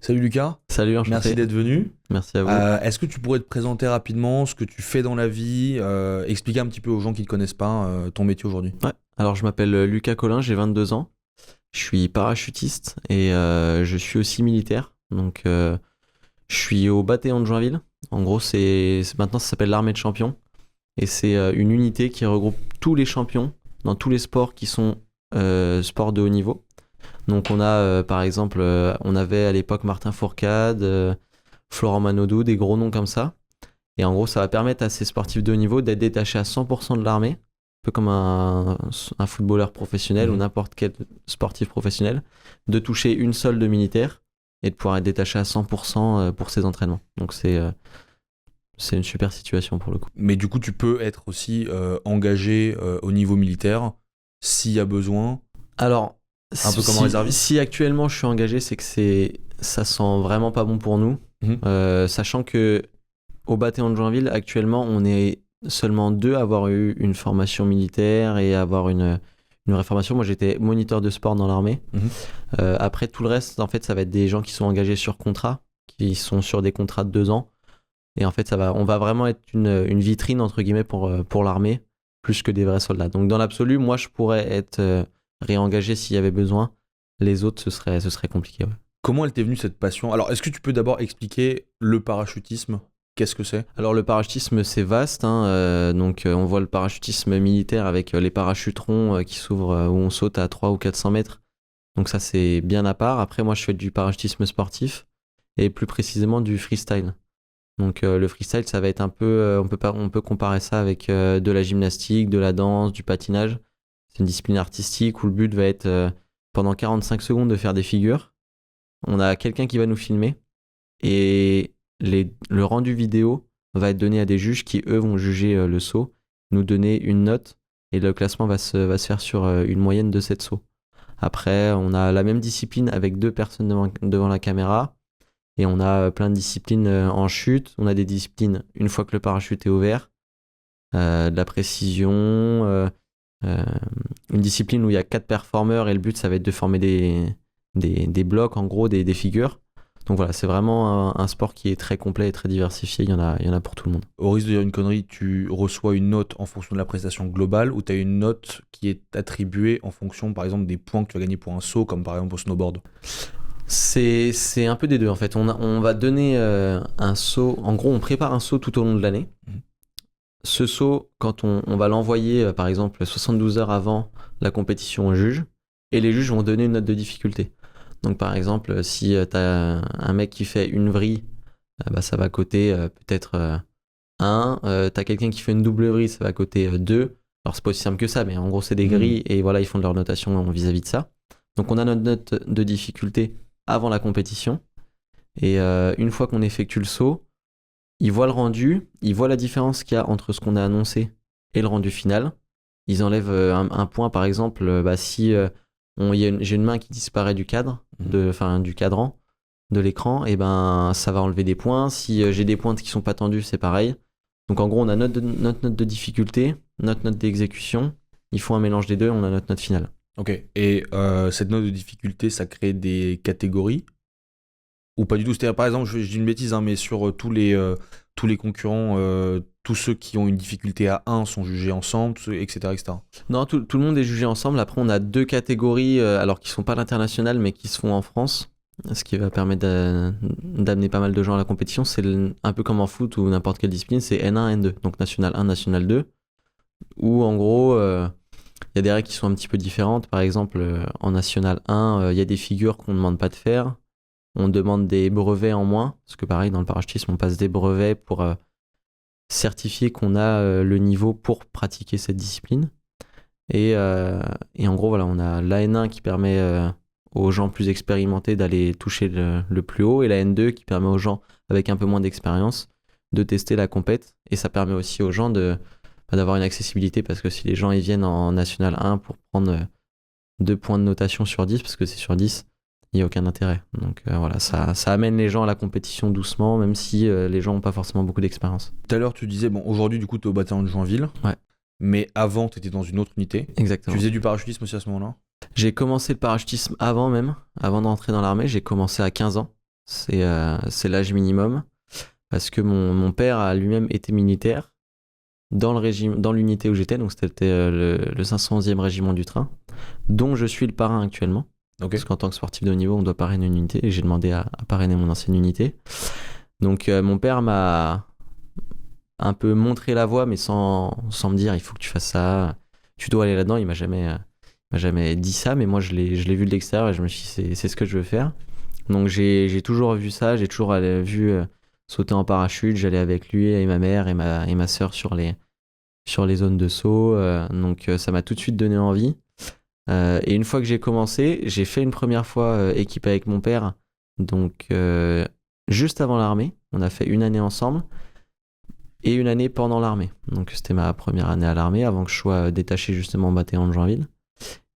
Salut Lucas, Salut, merci enchanté. d'être venu. Merci à vous. Est-ce que tu pourrais te présenter rapidement ce que tu fais dans la vie, expliquer un petit peu aux gens qui ne te connaissent pas ton métier aujourd'hui? Ouais. Alors, je m'appelle Lucas Collin, j'ai 22 ans. Je suis parachutiste et je suis aussi militaire. Donc, je suis au bataillon de Joinville. En gros, maintenant, ça s'appelle l'armée de champions. Et c'est une unité qui regroupe tous les champions dans tous les sports qui sont sports de haut niveau. Donc, on a, par exemple, on avait à l'époque Martin Fourcade, Florent Manodou, des gros noms comme ça. Et en gros, ça va permettre à ces sportifs de haut niveau d'être détachés à 100% de l'armée, un peu comme un footballeur professionnel ou n'importe quel sportif professionnel, de toucher une solde militaire et de pouvoir être détaché à 100% pour ses entraînements. Donc c'est une super situation pour le coup. Mais du coup, tu peux être aussi engagé au niveau militaire s'il y a besoin, Alors, un peu comme un réserviste. si actuellement je suis engagé, c'est que ça sent vraiment pas bon pour nous. Mhm. Sachant que au bataillon de Joinville, actuellement, on est seulement deux à avoir eu une formation militaire et à avoir une vraie formation. Moi, j'étais moniteur de sport dans l'armée. Mhm. Après, tout le reste, en fait, ça va être des gens qui sont engagés sur contrat, qui sont sur des contrats de 2 ans. Et en fait, on va vraiment être une vitrine, entre guillemets, pour l'armée, plus que des vrais soldats. Donc, dans l'absolu, moi, je pourrais être réengagé s'il y avait besoin. Les autres, ce serait compliqué. Ouais. Comment elle t'est venue cette passion? Alors, est-ce que tu peux d'abord expliquer le parachutisme? Qu'est-ce que c'est? Alors le parachutisme c'est vaste, hein, donc on voit le parachutisme militaire avec les parachutes ronds qui s'ouvrent où on saute à 300 ou 400 mètres. Donc ça c'est bien à part. Après moi je fais du parachutisme sportif et plus précisément du freestyle. Donc le freestyle ça va être un peu, on peut comparer ça avec de la gymnastique, de la danse, du patinage. C'est une discipline artistique où le but va être pendant 45 secondes de faire des figures. On a quelqu'un qui va nous filmer et le rendu vidéo va être donné à des juges qui, eux, vont juger le saut, nous donner une note, et le classement va se faire sur une moyenne de 7 sauts. Après, on a la même discipline avec deux personnes devant la caméra, et on a plein de disciplines en chute. On a des disciplines une fois que le parachute est ouvert, de la précision, euh, une discipline où il y a 4 performeurs, et le but, ça va être de former des blocs, en gros, des figures. Donc voilà, c'est vraiment un sport qui est très complet et très diversifié. Il y en a pour tout le monde. Au risque de dire une connerie, tu reçois une note en fonction de la prestation globale ou tu as une note qui est attribuée en fonction, par exemple, des points que tu as gagnés pour un saut, comme par exemple au snowboard? C'est un peu des deux en fait. On va donner un saut. En gros, on prépare un saut tout au long de l'année. Mhm. Ce saut, quand on va l'envoyer, par exemple, 72 heures avant la compétition au juge, et les juges vont donner une note de difficulté. Donc, par exemple, si tu as un mec qui fait une vrille, bah, ça va coter peut-être 1. Tu as quelqu'un qui fait une double vrille, ça va coter 2. Alors, c'est pas aussi simple que ça, mais en gros, c'est des grilles, et voilà, ils font de leur notation vis-à-vis de ça. Donc, on a notre note de difficulté avant la compétition. Et une fois qu'on effectue le saut, ils voient le rendu, ils voient la différence qu'il y a entre ce qu'on a annoncé et le rendu final. Ils enlèvent un point, par exemple, si j'ai une main qui disparaît du cadre, du cadran de l'écran, et ben ça va enlever des points. Si j'ai des points qui sont pas tendus, c'est pareil. Donc en gros, on a notre note de difficulté, notre note d'exécution. Ils font un mélange des deux, on a notre note finale. Ok. Et cette note de difficulté, ça crée des catégories ou pas du tout? C'est-à-dire, par exemple, je dis une bêtise, hein, mais sur tous les concurrents, tous ceux qui ont une difficulté à 1 sont jugés ensemble, etc., etc. Non, tout le monde est jugé ensemble. Après, on a deux catégories, alors qui sont pas l'international, mais qui se font en France. Ce qui va permettre d'amener pas mal de gens à la compétition. C'est un peu comme en foot ou n'importe quelle discipline, c'est N1, N2. Donc National 1, National 2. Où en gros, il y a des règles qui sont un petit peu différentes. Par exemple, en National 1, il y a des figures qu'on ne demande pas de faire. On demande des brevets en moins. Parce que pareil, dans le parachutisme, on passe des brevets pour certifier qu'on a le niveau pour pratiquer cette discipline. Et en gros, voilà, on a la N1 qui permet aux gens plus expérimentés d'aller toucher le plus haut, et la N2 qui permet aux gens avec un peu moins d'expérience de tester la compète. Et ça permet aussi aux gens d'avoir une accessibilité, parce que si les gens ils viennent en National 1 pour prendre 2 points de notation sur 10, parce que c'est sur 10, il n'y a aucun intérêt. Donc voilà, ça amène les gens à la compétition doucement, même si les gens n'ont pas forcément beaucoup d'expérience. Tout à l'heure, tu disais, bon, aujourd'hui, du coup, tu es au bataillon de Joinville. Ouais. Mais avant, tu étais dans une autre unité. Exactement. Tu faisais du parachutisme aussi à ce moment-là? J'ai commencé le parachutisme avant d'entrer dans l'armée. J'ai commencé à 15 ans. c'est l'âge minimum. Parce que mon père a lui-même été militaire dans l'unité où j'étais, donc c'était le 511e régiment du train, dont je suis le parrain actuellement. Ok. Parce qu'en tant que sportif de haut niveau, on doit parrainer une unité, et j'ai demandé à parrainer mon ancienne unité. Donc mon père m'a un peu montré la voie, mais sans me dire il faut que tu fasses ça, tu dois aller là-dedans. Il m'a jamais dit ça, mais moi je l'ai vu de l'extérieur et je me suis dit c'est ce que je veux faire. Donc j'ai toujours vu ça, j'ai toujours vu sauter en parachute, j'allais avec lui et ma mère et ma sœur sur les zones de saut, donc ça m'a tout de suite donné envie. Et une fois que j'ai commencé, j'ai fait une première fois équipe avec mon père, donc juste avant l'armée, on a fait une année ensemble et une année pendant l'armée. Donc c'était ma première année à l'armée avant que je sois détaché justement au bataillon de Joinville.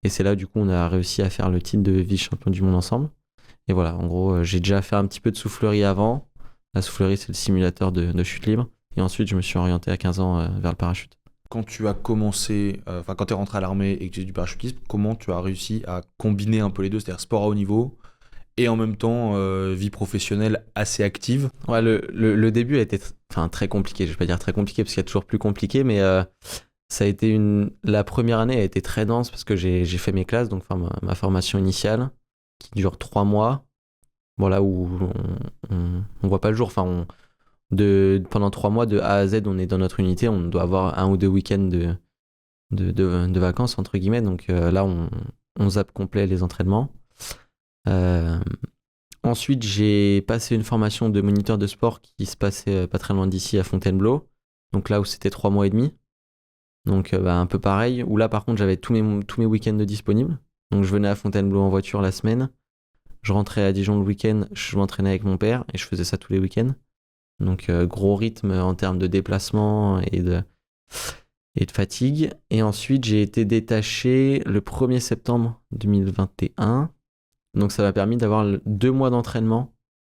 Et c'est là du coup on a réussi à faire le titre de vice-champion du monde ensemble. Et voilà, en gros, j'ai déjà fait un petit peu de soufflerie avant. La soufflerie, c'est le simulateur de chute libre. Et ensuite, je me suis orienté à 15 ans vers le parachute. Quand tu as commencé, quand tu es rentré à l'armée et que tu fais du parachutisme, comment tu as réussi à combiner un peu les deux, c'est-à-dire sport à haut niveau et en même temps vie professionnelle assez active? Ouais, le début a été très compliqué. Je vais pas dire très compliqué parce qu'il y a toujours plus compliqué, mais ça a été la première année a été très dense parce que j'ai fait mes classes, donc ma formation initiale qui dure 3 mois. Bon, là où on voit pas le jour. Pendant 3 mois, de A à Z, on est dans notre unité. On doit avoir 1 ou 2 week-ends de vacances, entre guillemets. Donc là, on zappe complet les entraînements. Ensuite, j'ai passé une formation de moniteur de sport qui se passait pas très loin d'ici, à Fontainebleau. Donc là où c'était 3 mois et demi. Donc un peu pareil. Où là, par contre, j'avais tous mes week-ends de disponibles. Donc je venais à Fontainebleau en voiture la semaine. Je rentrais à Dijon le week-end. Je m'entraînais avec mon père et je faisais ça tous les week-ends. Donc gros rythme en termes de déplacement et de fatigue. Et ensuite, j'ai été détaché le 1er septembre 2021. Donc ça m'a permis d'avoir 2 mois d'entraînement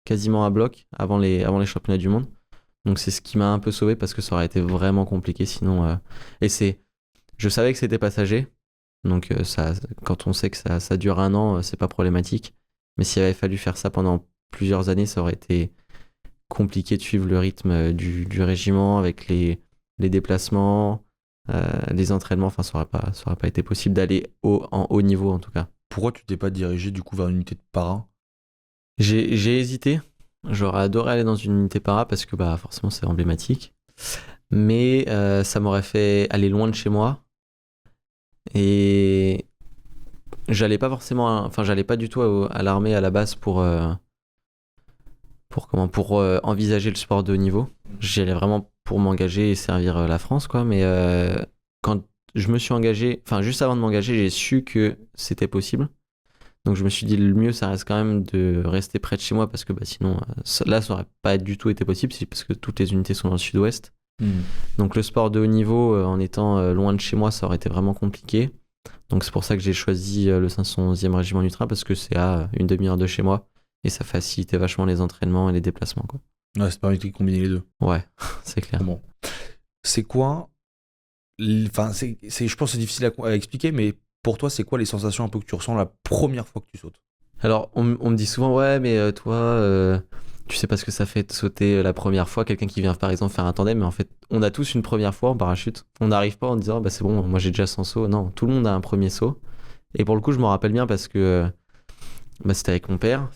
quasiment à bloc avant les championnats du monde. Donc c'est ce qui m'a un peu sauvé parce que ça aurait été vraiment compliqué sinon. Je savais que c'était passager. Donc quand on sait que ça dure 1 an, c'est pas problématique. Mais s'il avait fallu faire ça pendant plusieurs années, ça aurait été compliqué de suivre le rythme du régiment avec les déplacements, les entraînements. Enfin, ça aurait pas été possible d'aller en haut niveau en tout cas. Pourquoi tu t'es pas dirigé du coup vers une unité de para? J'ai hésité. J'aurais adoré aller dans une unité para parce que forcément c'est emblématique. Mais ça m'aurait fait aller loin de chez moi. Et j'allais pas du tout à l'armée à la base pour envisager le sport de haut niveau. J'y allais vraiment pour m'engager et servir la France, quoi. Mais quand je me suis engagé, juste avant de m'engager, j'ai su que c'était possible. Donc je me suis dit, le mieux, ça reste quand même de rester près de chez moi parce que sinon, là, ça aurait pas du tout été possible, c'est parce que toutes les unités sont dans le sud-ouest. Donc le sport de haut niveau, en étant loin de chez moi, ça aurait été vraiment compliqué. Donc c'est pour ça que j'ai choisi le 511e régiment du train parce que c'est à une demi-heure de chez moi et ça facilitait vachement les entraînements et les déplacements, quoi. Ouais, c'est permis de combiner les deux. Ouais, c'est clair. Bon. C'est quoi je pense que c'est difficile à expliquer, mais pour toi, c'est quoi les sensations un peu que tu ressens la première fois que tu sautes? Alors, on me dit souvent, ouais, mais toi, tu sais pas ce que ça fait de sauter la première fois. Quelqu'un qui vient, par exemple, faire un tandem, mais en fait, on a tous une première fois en parachute. On n'arrive pas en disant, c'est bon, moi j'ai déjà 100 sauts. Non, tout le monde a un premier saut. Et pour le coup, je m'en rappelle bien parce que c'était avec mon père.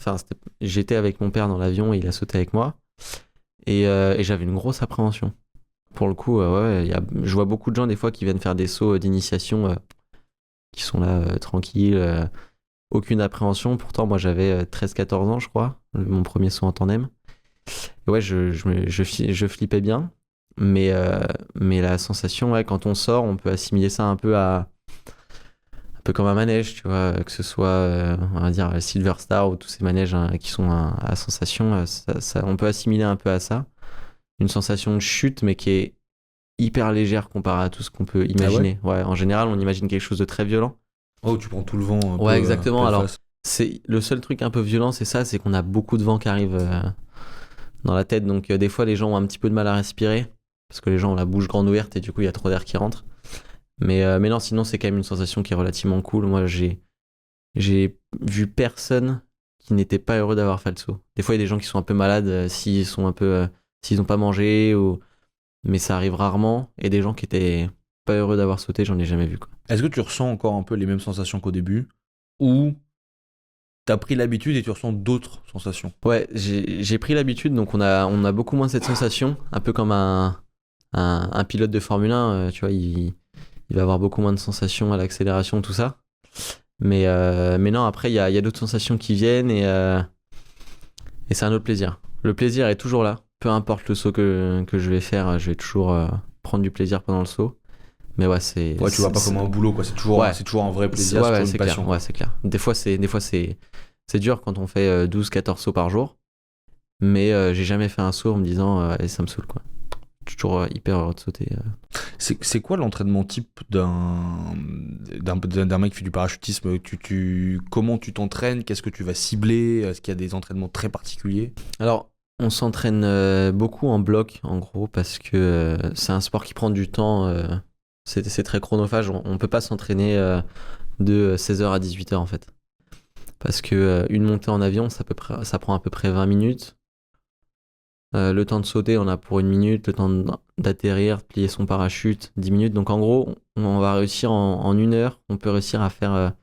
J'étais avec mon père dans l'avion et il a sauté avec moi. Et j'avais une grosse appréhension. Pour le coup, je vois beaucoup de gens des fois qui viennent faire des sauts d'initiation qui sont là tranquilles, aucune appréhension. Pourtant, moi j'avais 13-14 ans, je crois, mon premier saut en tandem. Et ouais, je flippais bien. Mais la sensation, quand on sort, on peut assimiler ça un peu comme un manège, tu vois, que ce soit, on va dire, Silver Star ou tous ces manèges qui sont à sensation, on peut assimiler un peu à ça. Une sensation de chute, mais qui est hyper légère comparée à tout ce qu'on peut imaginer. Ah ouais, en général, on imagine quelque chose de très violent. Oh, tu prends tout le vent. Ouais, exactement. Alors, c'est le seul truc un peu violent, c'est qu'on a beaucoup de vent qui arrive dans la tête. Donc, des fois, les gens ont un petit peu de mal à respirer parce que les gens ont la bouche grande ouverte et du coup, il y a trop d'air qui rentre. Mais non, sinon, c'est quand même une sensation qui est relativement cool. Moi, j'ai vu personne qui n'étaient pas heureux d'avoir fait le saut. Des fois, il y a des gens qui sont un peu malades s'ils n'ont pas mangé, mais ça arrive rarement. Et des gens qui étaient pas heureux d'avoir sauté, j'en ai jamais vu, quoi. Est-ce que tu ressens encore un peu les mêmes sensations qu'au début ou t'as pris l'habitude et tu ressens d'autres sensations? Ouais, j'ai pris l'habitude, donc on a beaucoup moins cette sensation, un peu comme un pilote de Formule 1, tu vois, il va avoir beaucoup moins de sensations à l'accélération, tout ça. Mais non, après, il y a d'autres sensations qui viennent et c'est un autre plaisir. Le plaisir est toujours là, peu importe le saut que je vais faire, je vais toujours prendre du plaisir pendant le saut. Mais ouais, c'est. Ouais, tu vois pas comme un boulot, quoi. C'est toujours un vrai plaisir, ouais, c'est toujours c'est une passion. clair. Ouais, c'est clair. Des fois, c'est dur quand on fait 12-14 sauts par jour. Mais j'ai jamais fait un saut en me disant ça me saoule, quoi. Je suis toujours hyper heureux de sauter. C'est quoi l'entraînement type d'un mec qui fait du parachutisme? Comment tu t'entraînes? Qu'est-ce que tu vas cibler? Est-ce qu'il y a des entraînements très particuliers? Alors, on s'entraîne beaucoup en bloc, en gros, parce que c'est un sport qui prend du temps. C'est très chronophage. On peut pas s'entraîner de 16h à 18h, en fait. Parce que une montée en avion, ça prend à peu près 20 minutes. Le temps de sauter, on a pour 1 minute. Le temps d'atterrir, de plier son parachute, 10 minutes. Donc en gros, on va réussir en 1 heure. On peut réussir à faire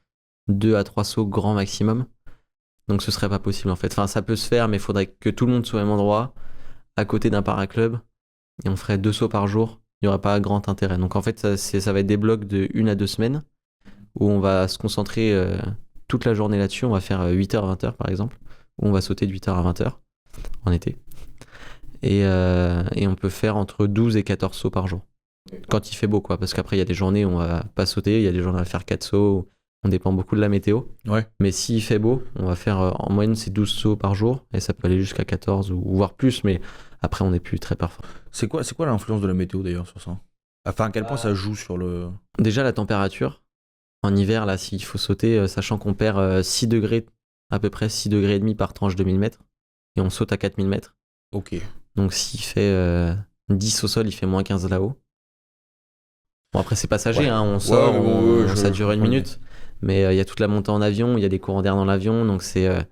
2 à 3 sauts grand maximum. Donc ce serait pas possible en fait. Enfin, ça peut se faire, mais il faudrait que tout le monde soit au même endroit, à côté d'un paraclub. Et on ferait 2 sauts par jour. Il n'y aurait pas grand intérêt. Donc en fait, ça va être des blocs de 1 à 2 semaines où on va se concentrer toute la journée là-dessus. On va faire 8h à 20h par exemple. Où on va sauter de 8h à 20h en été. Et on peut faire entre 12 et 14 sauts par jour. Quand il fait beau, quoi. Parce qu'après, il y a des journées où on va pas sauter. Il y a des journées où on va faire 4 sauts. On dépend beaucoup de la météo. Ouais. Mais s'il fait beau, on va faire en moyenne c'est 12 sauts par jour. Et ça peut aller jusqu'à 14 ou voire plus. Mais après, on n'est plus très performant. C'est quoi l'influence de la météo d'ailleurs sur ça? Enfin, à quel point ça joue sur le. Déjà, la température. En hiver, là, s'il faut sauter, sachant qu'on perd 6 degrés, à peu près 6 degrés et demi par tranche de 1000 mètres. Et on saute à 4000 mètres. Ok. Donc s'il fait 10 au sol, il fait moins 15 là-haut. Bon, après, c'est passager, Ouais. On sort, ça dure je 1 minute. Mais il y a toute la montée en avion, il y a des courants d'air dans l'avion, donc ça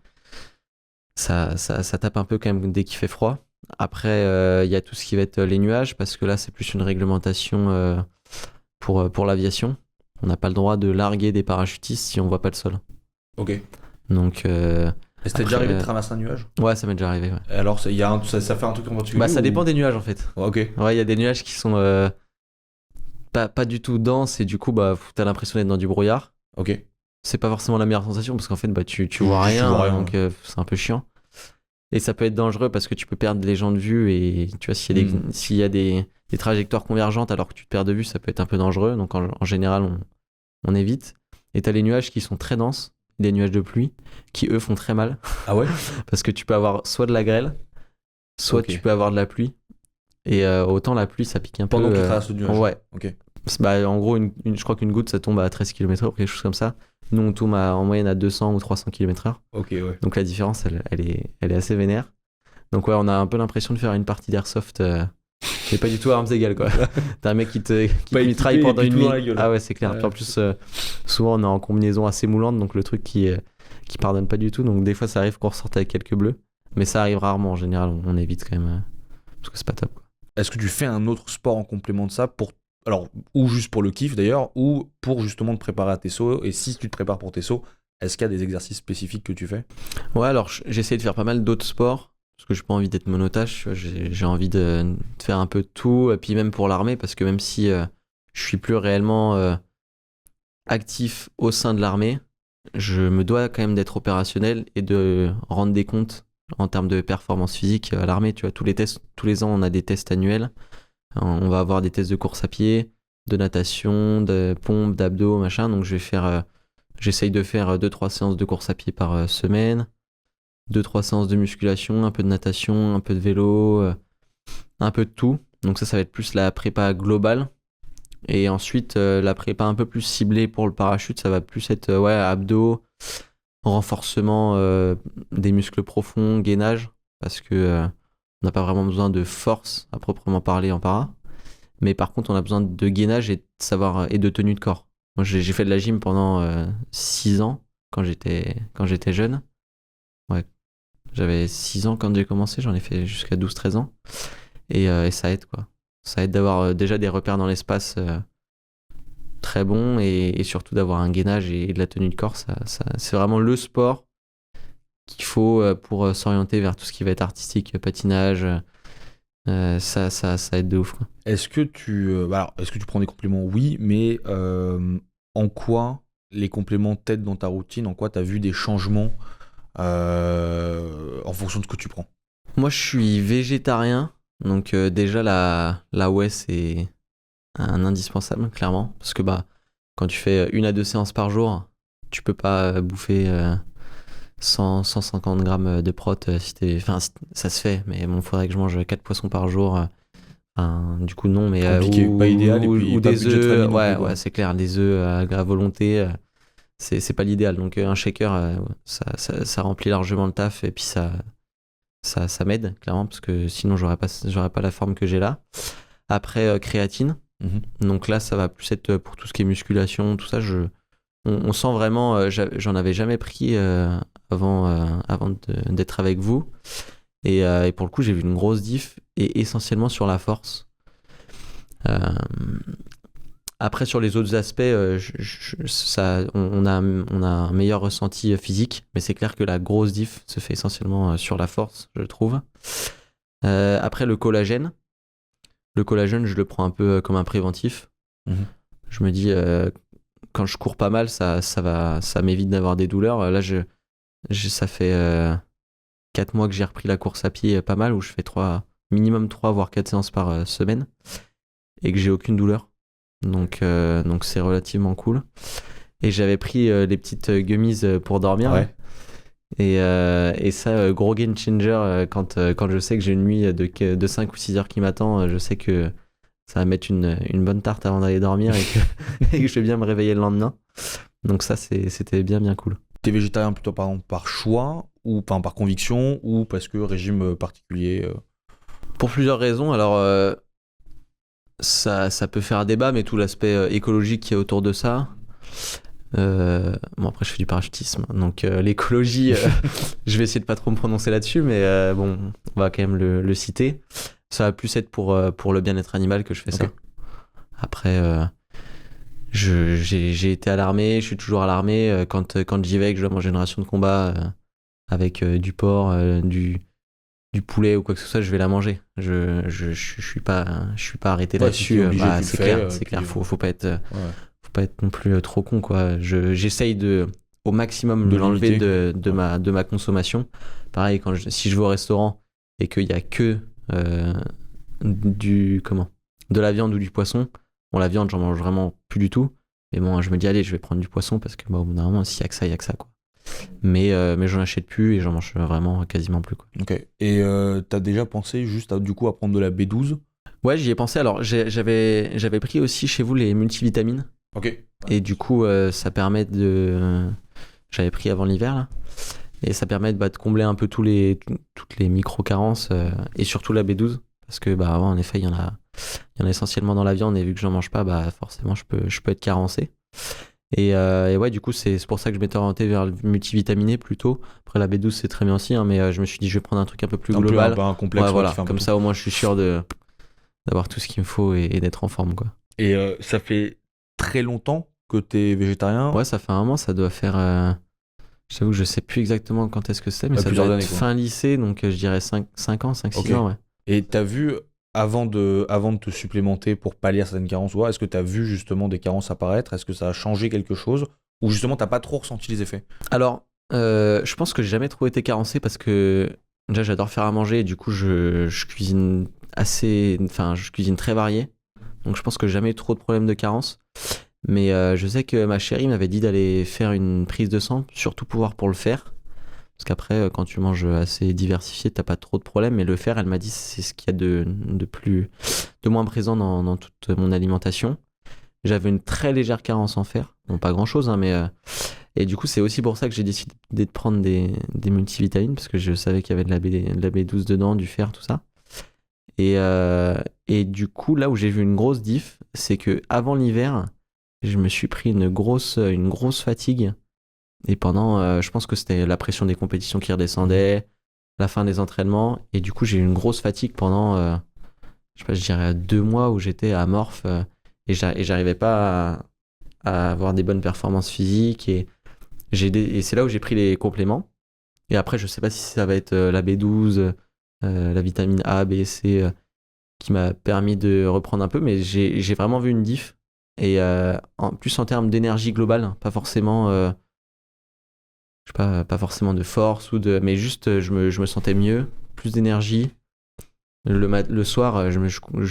tape un peu quand même dès qu'il fait froid. Après, il y a tout ce qui va être les nuages, parce que là, c'est plus une réglementation pour l'aviation. On n'a pas le droit de larguer des parachutistes si on voit pas le sol. Ok. Donc. Est-ce que t'es déjà arrivé de traverser un nuage? Ouais, ça m'est déjà arrivé. Ouais. Et alors, ça fait un truc en particulier? Bah, ça dépend des nuages en fait. Ok. Ouais, il y a des nuages qui sont pas du tout denses et du coup, bah, t'as l'impression d'être dans du brouillard. Ok. C'est pas forcément la meilleure sensation parce qu'en fait, bah, tu vois rien, donc c'est un peu chiant. Et ça peut être dangereux parce que tu peux perdre les gens de vue et tu vois, s'il y a des trajectoires convergentes alors que tu te perds de vue, ça peut être un peu dangereux. Donc en général, on évite. Et t'as les nuages qui sont très denses, des nuages de pluie, qui eux font très mal. Ah ouais? Parce que tu peux avoir soit de la grêle, soit tu peux avoir de la pluie. Et autant la pluie, ça pique un peu. Pendant que tu traverses le nuage? Ouais. Ok. Bah, en gros, je crois qu'une goutte, ça tombe à 13 km/h ou quelque chose comme ça. Nous, on tombe en moyenne à 200 ou 300 km/h. Ok, ouais. Donc la différence, elle est assez vénère. Donc ouais, on a un peu l'impression de faire une partie d'airsoft, mais pas du tout à armes égales, quoi. T'as un mec qui te mitraille pendant une nuit. Ah ouais, c'est clair. Ouais. En plus, souvent, on est en combinaison assez moulante, donc le truc qui pardonne pas du tout. Donc des fois, ça arrive qu'on ressorte avec quelques bleus. Mais ça arrive rarement. En général, on évite quand même, parce que c'est pas top, quoi. Est-ce que tu fais un autre sport en complément de ça alors, ou juste pour le kiff d'ailleurs, ou pour justement te préparer à tes sauts? Et si tu te prépares pour tes sauts, est-ce qu'il y a des exercices spécifiques que tu fais? Ouais, alors j'essaie de faire pas mal d'autres sports parce que j'ai pas envie d'être monotache. J'ai envie de faire un peu de tout. Et puis même pour l'armée, parce que même si je suis plus réellement actif au sein de l'armée, je me dois quand même d'être opérationnel et de rendre des comptes en termes de performance physique à l'armée. Tu vois, tous les ans, on a des tests annuels. On va avoir des tests de course à pied, de natation, de pompe, d'abdos, machin. Donc j'essaye de faire 2-3 séances de course à pied par semaine, 2-3 séances de musculation, un peu de natation, un peu de vélo, un peu de tout. Donc ça va être plus la prépa globale. Et ensuite, la prépa un peu plus ciblée pour le parachute, ça va plus être abdos, renforcement des muscles profonds, gainage, parce que on n'a pas vraiment besoin de force à proprement parler en para. Mais par contre, on a besoin de gainage et de tenue de corps. Moi, j'ai fait de la gym pendant 6 ans quand j'étais jeune. J'avais 6 ans quand j'ai commencé, j'en ai fait jusqu'à 12-13 ans. Et ça aide, quoi. Ça aide d'avoir déjà des repères dans l'espace très bons et surtout d'avoir un gainage et de la tenue de corps. C'est vraiment le sport qu'il faut pour s'orienter vers tout ce qui va être artistique, patinage. Ça aide de ouf, quoi. Est-ce que est-ce que tu prends des compléments? Oui, mais en quoi les compléments t'aident dans ta routine? En quoi tu as vu des changements en fonction de ce que tu prends? Moi, je suis végétarien, donc déjà la whey, c'est un indispensable, clairement. Parce que quand tu fais 1 à 2 séances par jour, tu peux pas bouffer 150 grammes de prot. Enfin, ça se fait, mais bon, faudrait que je mange 4 poissons par jour. Du coup, non, mais Compliqué, pas idéal, et puis ou pas des budget-friendly œufs. non Ouais, plus, quoi. ouais, c'est clair, des œufs à volonté. C'est pas l'idéal. Donc, un shaker, ça remplit largement le taf et puis ça m'aide, clairement, parce que sinon, j'aurais pas la forme que j'ai là. Après, créatine. Mhm. Donc là, ça va plus être pour tout ce qui est musculation, tout ça. On sent vraiment, j'en avais jamais pris avant d'être avec vous. Et pour le coup, j'ai vu une grosse diff et essentiellement sur la force. Euh, Après, sur les autres aspects, on a un meilleur ressenti physique, mais c'est clair que la grosse diff se fait essentiellement sur la force, je trouve. Après, le collagène. Le collagène, je le prends un peu comme un préventif. Mhm. Je me dis, quand je cours pas mal, ça m'évite d'avoir des douleurs. Là, ça fait 4 mois que j'ai repris la course à pied pas mal, où je fais minimum 3 voire 4 séances par semaine, et que j'ai aucune douleur. Donc c'est relativement cool. Et j'avais pris les petites gummies pour dormir. Ouais. Et ça, gros game changer, quand je sais que j'ai une nuit de 5 ou 6 heures qui m'attend, je sais que ça va mettre une bonne tarte avant d'aller dormir et que je vais bien me réveiller le lendemain. Donc ça, c'était bien, bien cool. T'es végétarien plutôt par choix, ou par conviction, ou parce que régime particulier Pour plusieurs raisons. Alors, ça peut faire débat, mais tout l'aspect écologique qui est autour de ça. Bon, après, je fais du parachutisme, donc l'écologie, je vais essayer de pas trop me prononcer là-dessus, mais bon, on va quand même le citer. Ça va plus être pour le bien-être animal que je fais ça. Après, j'ai été à l'armée, je suis toujours à l'armée. Quand j'y vais et que je dois manger une ration de combat avec du porc, du poulet ou quoi que ce soit, je vais la manger. Je suis pas arrêté Ouais, là-dessus. si t'es obligé, tu le C'est fais, clair, c'est puis, clair. Faut pas être ouais. non plus trop con, quoi. J'essaye au maximum De de l'enlever limiter. de ma consommation. Pareil, si je vais au restaurant et qu'il y a que de la viande ou du poisson. Bon, la viande, j'en mange vraiment plus du tout. Mais bon, je me dis, allez, je vais prendre du poisson parce que, au bout d'un moment, s'il y a que ça, il y a que ça, quoi. Mais j'en achète plus et j'en mange vraiment quasiment plus, quoi. Ok. Et t'as déjà pensé juste du coup à prendre de la B12? Ouais, j'y ai pensé. Alors, j'avais pris aussi chez vous les multivitamines. Ok. Et du coup, ça permet j'avais pris avant l'hiver, là. Et ça permet de combler un peu toutes les micro-carences et surtout la B12. Parce que, ouais, en effet, il y en a essentiellement dans la viande. Et vu que j'en mange pas, forcément, je peux être carencé. Et ouais, du coup, c'est pour ça que je m'étais orienté vers le multivitaminé plutôt. Après, la B12, c'est très bien aussi, hein, mais je me suis dit, je vais prendre un truc un peu plus global. Un complexe, Ouais, ouais, voilà. qui fait un peu Comme tout. ça, au moins, je suis sûr d'avoir tout ce qu'il me faut et d'être en forme, quoi. Et ça fait très longtemps que t'es végétarien? Ouais, ça fait un moment, ça doit faire. J'avoue que je sais plus exactement quand est-ce que c'est, mais ça Plusieurs doit années, être quoi. fin lycée, donc je dirais 5 ans, 5-6 Ok. ans, ouais. Et t'as vu, avant de te supplémenter pour pallier à certaines carences, est-ce que t'as vu justement des carences apparaître? Est-ce que ça a changé quelque chose? Ou justement t'as pas trop ressenti les effets? Alors, je pense que j'ai jamais trop été carencé parce que déjà j'adore faire à manger et du coup je cuisine je cuisine très varié. Donc je pense que j'ai jamais eu trop de problèmes de carence. Mais je sais que ma chérie m'avait dit d'aller faire une prise de sang, surtout pouvoir pour le fer. Parce qu'après, quand tu manges assez diversifié, t'as pas trop de problèmes. Mais le fer, elle m'a dit, c'est ce qu'il y a de moins présent dans toute mon alimentation. J'avais une très légère carence en fer. Bon, pas grand chose, hein, mais. Et du coup, c'est aussi pour ça que j'ai décidé de prendre des multivitamines, parce que je savais qu'il y avait de la B12 dedans, du fer, tout ça. Et du coup, là où j'ai vu une grosse diff, c'est que avant l'hiver, je me suis pris une grosse fatigue. Et pendant, je pense que c'était la pression des compétitions qui redescendait. la fin des entraînements. Et du coup, j'ai eu une grosse fatigue pendant, je sais pas, je dirais 2 mois où j'étais amorphe et j'arrivais pas à avoir des bonnes performances physiques. Et c'est là où j'ai pris les compléments. Et après, je sais pas si ça va être la B12, la vitamine A, B, C, qui m'a permis de reprendre un peu, mais j'ai vraiment vu une diff. Et plus en termes d'énergie globale, hein, pas forcément, je sais pas forcément de force mais juste je me sentais mieux, plus d'énergie. Le soir, je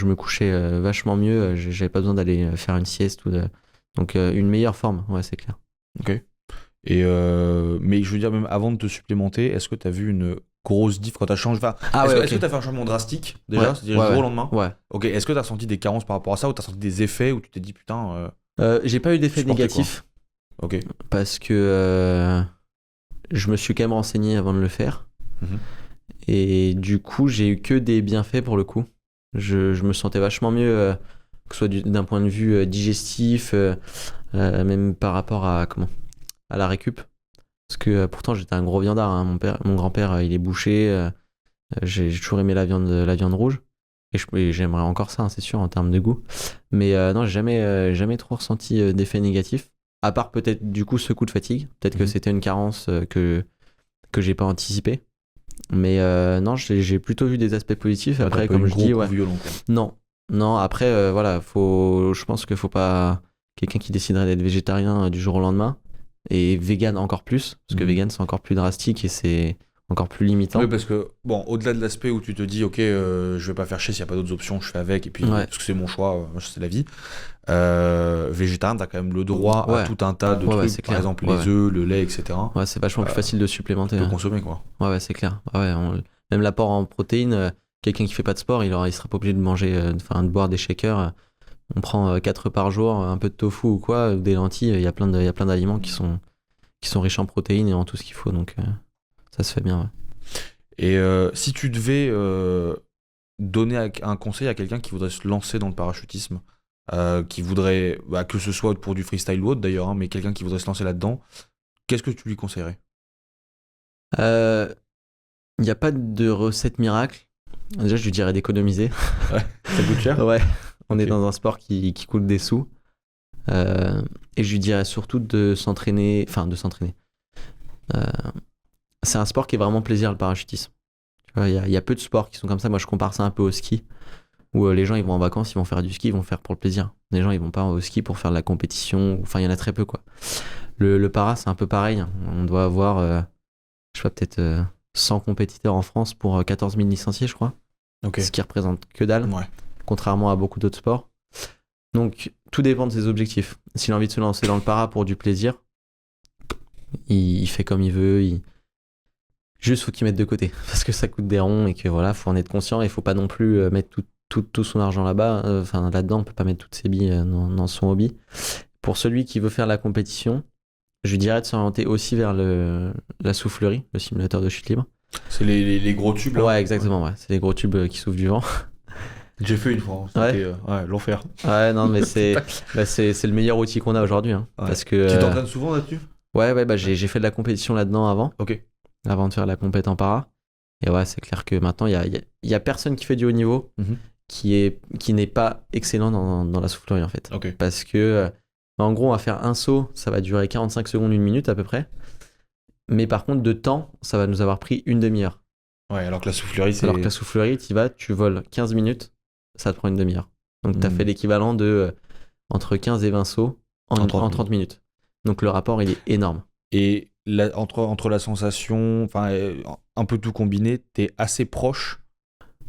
me couchais vachement mieux. J'avais pas besoin d'aller faire une sieste donc une meilleure forme, ouais, c'est clair. Ok. Et mais je veux dire, même avant de te supplémenter, est-ce que tu as vu une grosse diff quand tu as changé? Enfin, est-ce que tu as fait un changement drastique déjà, Ouais, c'est-à-dire du jour au lendemain? Ouais. Ok, est-ce que tu as senti des carences par rapport à ça ou tu as senti des effets où tu t'es dit putain. J'ai pas eu d'effet supporter, négatif Ok. parce que je me suis quand même renseigné avant de le faire. Mhm. Et du coup, j'ai eu que des bienfaits pour le coup. Je me sentais vachement mieux, que ce soit d'un point de vue digestif, même par rapport à la récup. Parce que pourtant, j'étais un gros viandard, hein. Mon grand-père, il est boucher. J'ai toujours aimé la viande rouge. Et j'aimerais encore ça, hein, c'est sûr, en termes de goût. Mais non, j'ai jamais trop ressenti d'effet négatif. À part peut-être du coup ce coup de fatigue. Peut-être que c'était une carence que j'ai pas anticipé. Mais non, j'ai plutôt vu des aspects positifs. Ouais, Après, t'as pas comme eu je gros dis, coup ouais. violent, quoi. Non, non. Après, voilà, je pense qu'il faut pas quelqu'un qui déciderait d'être végétarien du jour au lendemain et vegan encore plus, parce que vegan c'est encore plus drastique et c'est encore plus limitant. Oui, parce que, bon, au-delà de l'aspect où tu te dis, ok, je vais pas faire chier s'il n'y a pas d'autres options, je fais avec, et puis, Ouais. parce que c'est mon choix, moi, c'est la vie. Végétarien, t'as quand même le droit à Ouais. tout un tas de Ouais, trucs, c'est par clair. exemple Ouais, les œufs, le lait, etc. Ouais, c'est vachement plus facile de supplémenter. Tu peux Ouais, consommer, quoi. ouais, c'est clair. Ouais, même l'apport en protéines, quelqu'un qui fait pas de sport, il sera pas obligé de manger, de boire des shakers. On prend 4 œufs par jour, un peu de tofu ou quoi, ou des lentilles. Il y a plein d'aliments qui sont riches en protéines et en tout ce qu'il faut, donc ça se fait bien. Ouais. Et si tu devais donner un conseil à quelqu'un qui voudrait se lancer dans le parachutisme, qui voudrait, que ce soit pour du freestyle ou autre d'ailleurs, hein, mais quelqu'un qui voudrait se lancer là-dedans, qu'est-ce que tu lui conseillerais? Il n'y a pas de recette miracle. Déjà, je lui dirais d'économiser. Ouais, ça coûte cher? Ouais, on est Ok. dans un sport qui coûte des sous. Et je lui dirais surtout de s'entraîner. Enfin, de s'entraîner. C'est un sport qui est vraiment plaisir, le parachutisme. Tu vois, il y a peu de sports qui sont comme ça. Moi, je compare ça un peu au ski, où les gens, ils vont en vacances, ils vont faire du ski, ils vont le faire pour le plaisir. Les gens, ils vont pas au ski pour faire de la compétition. Enfin, il y en a très peu, quoi. Le para, c'est un peu pareil. On doit avoir, je sais pas, peut-être 100 compétiteurs en France pour 14 000 licenciés, je crois. Ok. Ce qui représente que dalle, Ouais. contrairement à beaucoup d'autres sports. Donc, tout dépend de ses objectifs. S'il a envie de se lancer dans le para pour du plaisir, il fait comme il veut. Juste, faut qu'il mette de côté. Parce que ça coûte des ronds et que voilà, faut en être conscient. Il faut pas non plus mettre tout son argent là-bas. Enfin, là-dedans, on peut pas mettre toutes ses billes dans son hobby. Pour celui qui veut faire la compétition, je lui dirais de s'orienter aussi vers la soufflerie, le simulateur de chute libre. C'est les gros tubes là? Ouais, exactement. Ouais. C'est les gros tubes qui soufflent du vent. J'ai fait une fois, c'était l'enfer. Ouais, non, mais c'est le meilleur outil qu'on a aujourd'hui. Hein, Ouais. parce que, Tu t'entraînes souvent là-dessus? Ouais, j'ai fait de la compétition là-dedans Ok. avant de faire la compète en para. Et ouais, c'est clair que maintenant, il y a personne qui fait du haut niveau Mhm. qui n'est pas excellent dans la soufflerie, en fait. Ok. Parce que, en gros, on va faire un saut, ça va durer 45 secondes, 1 minute à peu près. Mais par contre, de temps, ça va nous avoir pris une demi-heure. Ouais, alors que la soufflerie, c'est. Alors que la soufflerie, tu voles 15 minutes, ça te prend une demi-heure. Donc, tu as fait l'équivalent de entre 15 et 20 sauts en 30 minutes. Donc, le rapport, il est énorme. Et entre la sensation, un peu tout combiné, t'es assez proche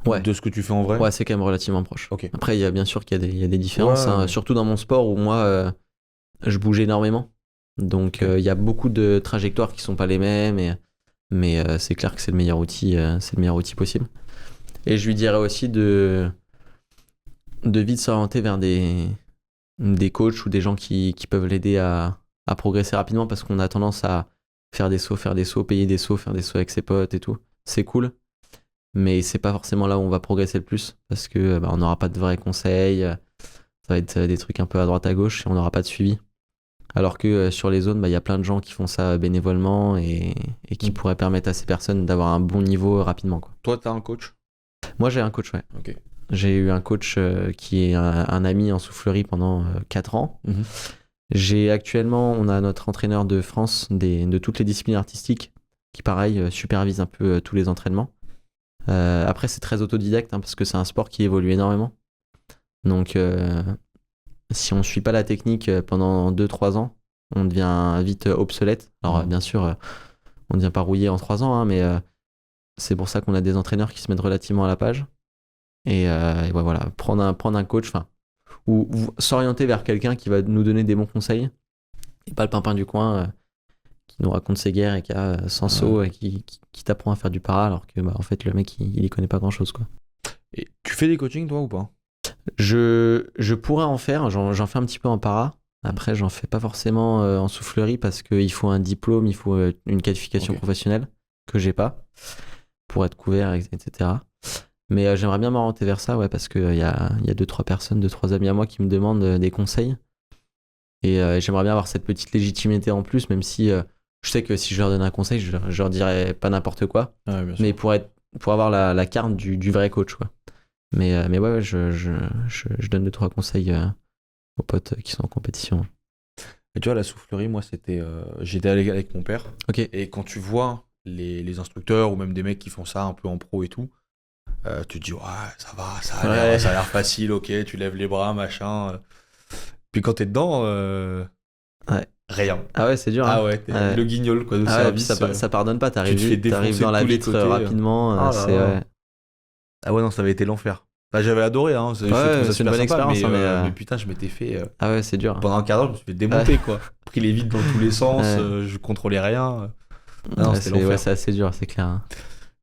de ce que tu fais en vrai? Ouais, c'est quand même relativement proche. Ok. Après, il y a bien sûr qu'il y a des différences, Ouais. surtout dans mon sport où moi, je bouge énormément. Donc, il y a beaucoup de trajectoires qui sont pas les mêmes, mais c'est clair que c'est le meilleur outil possible. Et je lui dirais aussi de vite s'orienter vers des coachs ou des gens qui peuvent l'aider à progresser rapidement parce qu'on a tendance à faire des sauts, payer des sauts, faire des sauts avec ses potes et tout. C'est cool, mais c'est pas forcément là où on va progresser le plus parce que on n'aura pas de vrais conseils, ça va être des trucs un peu à droite à gauche et on n'aura pas de suivi. Alors que sur les zones, il y a plein de gens qui font ça bénévolement et qui pourraient permettre à ces personnes d'avoir un bon niveau rapidement, quoi. Toi, t'as un coach? Moi, j'ai un coach, ouais. Ok. J'ai eu un coach qui est un ami en soufflerie pendant 4 ans. On a notre entraîneur de France de toutes les disciplines artistiques qui, pareil, supervise un peu tous les entraînements. Après, c'est très autodidacte parce que c'est un sport qui évolue énormément. Donc, si on ne suit pas la technique pendant 2-3 ans, on devient vite obsolète. Alors, bien sûr, on ne devient pas rouillé en 3 ans, mais c'est pour ça qu'on a des entraîneurs qui se mettent relativement à la page. Et ouais, voilà, prendre un coach, ou s'orienter vers quelqu'un qui va nous donner des bons conseils, et pas le pimpin du coin qui nous raconte ses guerres et qui a 100 sauts et qui t'apprend à faire du para, alors que en fait, le mec, il y connaît pas grand-chose, quoi. Et tu fais des coachings, toi, ou pas? Je pourrais en faire, j'en fais un petit peu en para. Après, j'en fais pas forcément en soufflerie parce qu'il faut un diplôme, il faut une qualification professionnelle que j'ai pas pour être couvert, etc. Mais j'aimerais bien m'orienter vers ça, ouais, parce qu'il y a 2-3 personnes, 2-3 amis à moi qui me demandent des conseils. Et j'aimerais bien avoir cette petite légitimité en plus, même si je sais que si je leur donne un conseil, je leur dirais pas n'importe quoi. Ouais, bien sûr. Mais pour avoir la carte du vrai coach, quoi. Mais ouais, je donne 2-3 conseils aux potes qui sont en compétition. Et tu vois, la soufflerie, moi, j'étais allé avec mon père. Ok. Et quand tu vois les instructeurs ou même des mecs qui font ça un peu en pro et tout, tu te dis, ouais, ça va, ça a l'air facile, ok, tu lèves les bras, machin. Puis quand t'es dedans, rien. Ah ouais, c'est dur. Ah ouais, t'es le guignol, quoi, de service. Ça pardonne pas, t'arrives dans la vitre côtés, rapidement. Ouais. Ah ouais, non, ça avait été l'enfer. Enfin, j'avais adoré, hein. C'est une bonne expérience. Mais putain, je m'étais fait. Ah ouais, c'est dur. Pendant un quart d'heure, je me suis fait démonter, quoi. Pris les vides dans tous les sens, je contrôlais rien. Non, c'était l'enfer. Ouais, c'est assez dur, c'est clair.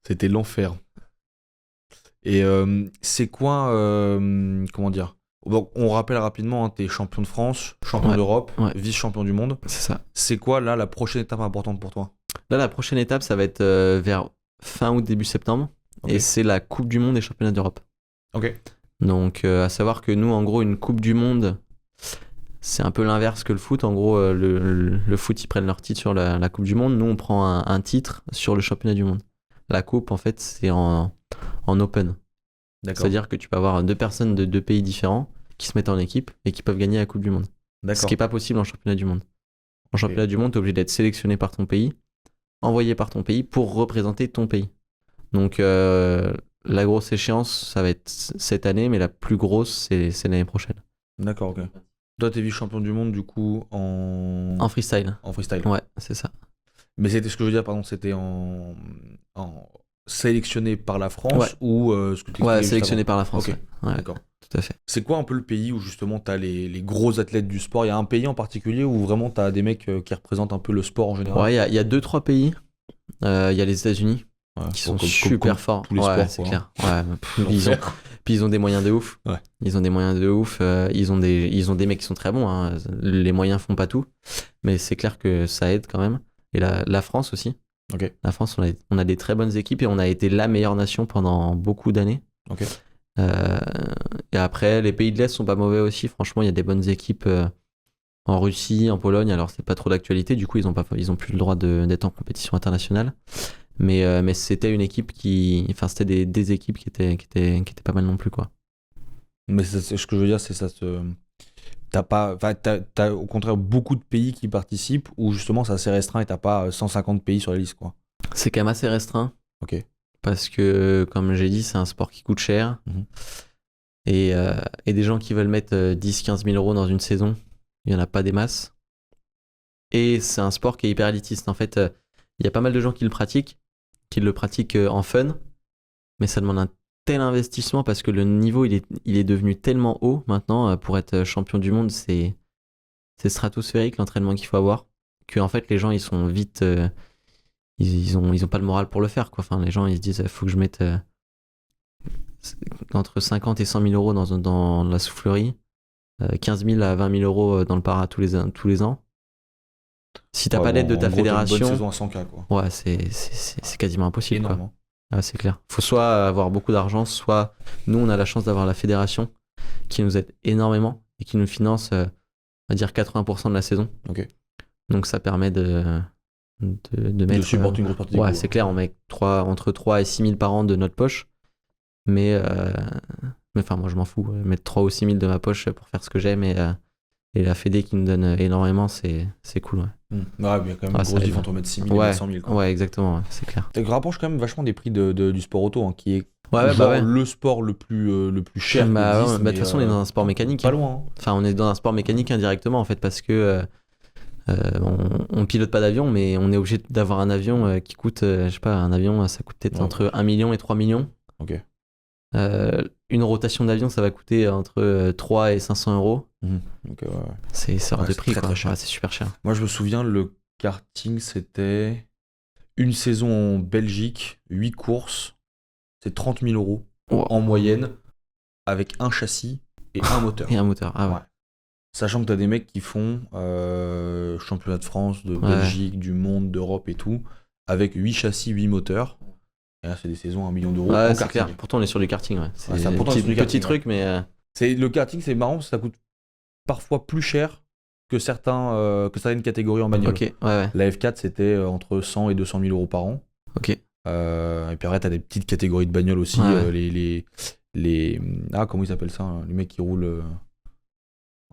C'était l'enfer. Et c'est quoi, comment dire? Donc, on rappelle rapidement, t'es champion de France, champion d'Europe, vice-champion du monde. C'est ça. C'est quoi, là, la prochaine étape importante pour toi? Là, la prochaine étape, ça va être vers fin août, début septembre. Okay. Et c'est la Coupe du Monde et Championnats d'Europe. Ok. Donc, à savoir que nous, en gros, une Coupe du Monde, c'est un peu l'inverse que le foot. En gros, le foot, ils prennent leur titre sur la Coupe du Monde. Nous, on prend un titre sur le Championnat du Monde. La Coupe, en fait, c'est en open. D'accord. C'est-à-dire que tu peux avoir 2 personnes de 2 pays différents qui se mettent en équipe et qui peuvent gagner la Coupe du Monde. D'accord. Ce qui n'est pas possible en Championnat du Monde. En Championnat du Monde, tu es obligé d'être sélectionné par ton pays, envoyé par ton pays pour représenter ton pays. Donc, la grosse échéance, ça va être cette année, mais la plus grosse, c'est l'année prochaine. D'accord, ok. Toi, t'es vice-champion du monde, du coup, en freestyle. En freestyle. Ouais, c'est ça. Mais c'était ce que je veux dire, pardon, c'était en sélectionné par la France ou ce que tu sélectionné par la France. Ok, ouais. D'accord. Tout à fait. C'est quoi un peu le pays où justement t'as les gros athlètes du sport? Il y a un pays en particulier où vraiment t'as des mecs qui représentent un peu le sport en général? Ouais, il y a 2-3 pays. Il y a les États-Unis qui sont super forts. Tous les sports, c'est clair. Ouais, ils ont des moyens de ouf. Ouais. Ils ont des moyens de ouf. Ils ont des mecs qui sont très bons. Hein. Les moyens font pas tout, mais c'est clair que ça aide quand même. Et la France aussi. Okay. La France, on a des très bonnes équipes et on a été la meilleure nation pendant beaucoup d'années. Okay. Et après, les pays de l'Est sont pas mauvais aussi. Franchement, il y a des bonnes équipes en Russie, en Pologne. Alors, c'est pas trop d'actualité. Du coup, ils ont plus le droit d'être en compétition internationale. Mais c'était une équipe c'était des équipes qui étaient pas mal non plus, quoi. Mais ce que je veux dire, c'est ça. T'as au contraire beaucoup de pays qui participent où justement c'est assez restreint et t'as pas 150 pays sur la liste, quoi. C'est quand même assez restreint. Ok. Parce que, comme j'ai dit, c'est un sport qui coûte cher. Et des gens qui veulent mettre 10-15 000 euros dans une saison, il n'y en a pas des masses. Et c'est un sport qui est hyper élitiste. En fait, il y a pas mal de gens qui le pratiquent en fun, mais ça demande un tel investissement parce que le niveau, il est devenu tellement haut maintenant. Pour être champion du monde, c'est stratosphérique l'entraînement qu'il faut avoir, que en fait, les gens, ils sont vite... Ils ont pas le moral pour le faire, quoi. Enfin, les gens, ils se disent, faut que je mette entre 50 et 100 000 euros dans la soufflerie, 15 000 à 20 000 euros dans le para tous les ans. Si t'as pas d'aide de ta fédération, une bonne saison à 100K, quoi. Ouais, c'est quasiment impossible, énorme, quoi. Ah, c'est clair. Faut soit avoir beaucoup d'argent, soit nous, on a la chance d'avoir la fédération qui nous aide énormément et qui nous finance va dire 80% de la saison. Ok. Donc ça permet de De mettre. supporter une grosse partie des Ouais, coûts. c'est clair, on met entre 3 et 6 000 par an de notre poche. Mais enfin, moi je m'en fous. Mettre 3 ou 6 000 de ma poche pour faire ce que j'aime et la Fédé qui nous donne énormément, c'est cool. Ouais, Ouais, il y a quand même une ça grosse aide. diff entre mettre 6 000 et Ouais, mettre 100 000. Quoi. ouais, exactement, ouais, c'est clair. Ça rapproche quand même vachement des prix du sport auto, hein, qui est Ouais, genre ouais. le sport le plus cher qui Bah, existe. ouais, de toute façon, on est dans un sport mécanique. Pas loin. Hein. Enfin, on est dans un sport mécanique indirectement en fait parce que on pilote pas d'avion, mais on est obligé d'avoir un avion qui coûte, je sais pas, un avion ça coûte peut-être entre 1 million et 3 millions. Ok. Une rotation d'avion ça va coûter entre 3 et 500 euros. Donc, ouais. C'est hors de c'est prix, très, quoi. très cher. Ouais, c'est super cher. Moi, je me souviens, le karting, c'était une saison en Belgique, 8 courses, c'est 30 000 euros Wow. en moyenne, avec un châssis et un moteur. Et un moteur, ah ouais. Sachant que t'as des mecs qui font championnat de France, de Belgique, du monde, d'Europe et tout, avec 8 châssis, 8 moteurs. Et là, c'est des saisons à 1 million d'euros. Ouais, en c'est karting. clair. Pourtant, on est sur du karting, ouais. C'est Ouais, un pourtant, c'est du petit karting, truc, mais. Le karting, c'est marrant parce que ça coûte parfois plus cher que certaines catégories en bagnole. Ok, ouais. La F4, c'était entre 100 et 200 000 euros par an. Ok. Et puis après, t'as des petites catégories de bagnoles aussi. Ouais. Comment ils appellent ça, hein, les mecs qui roulent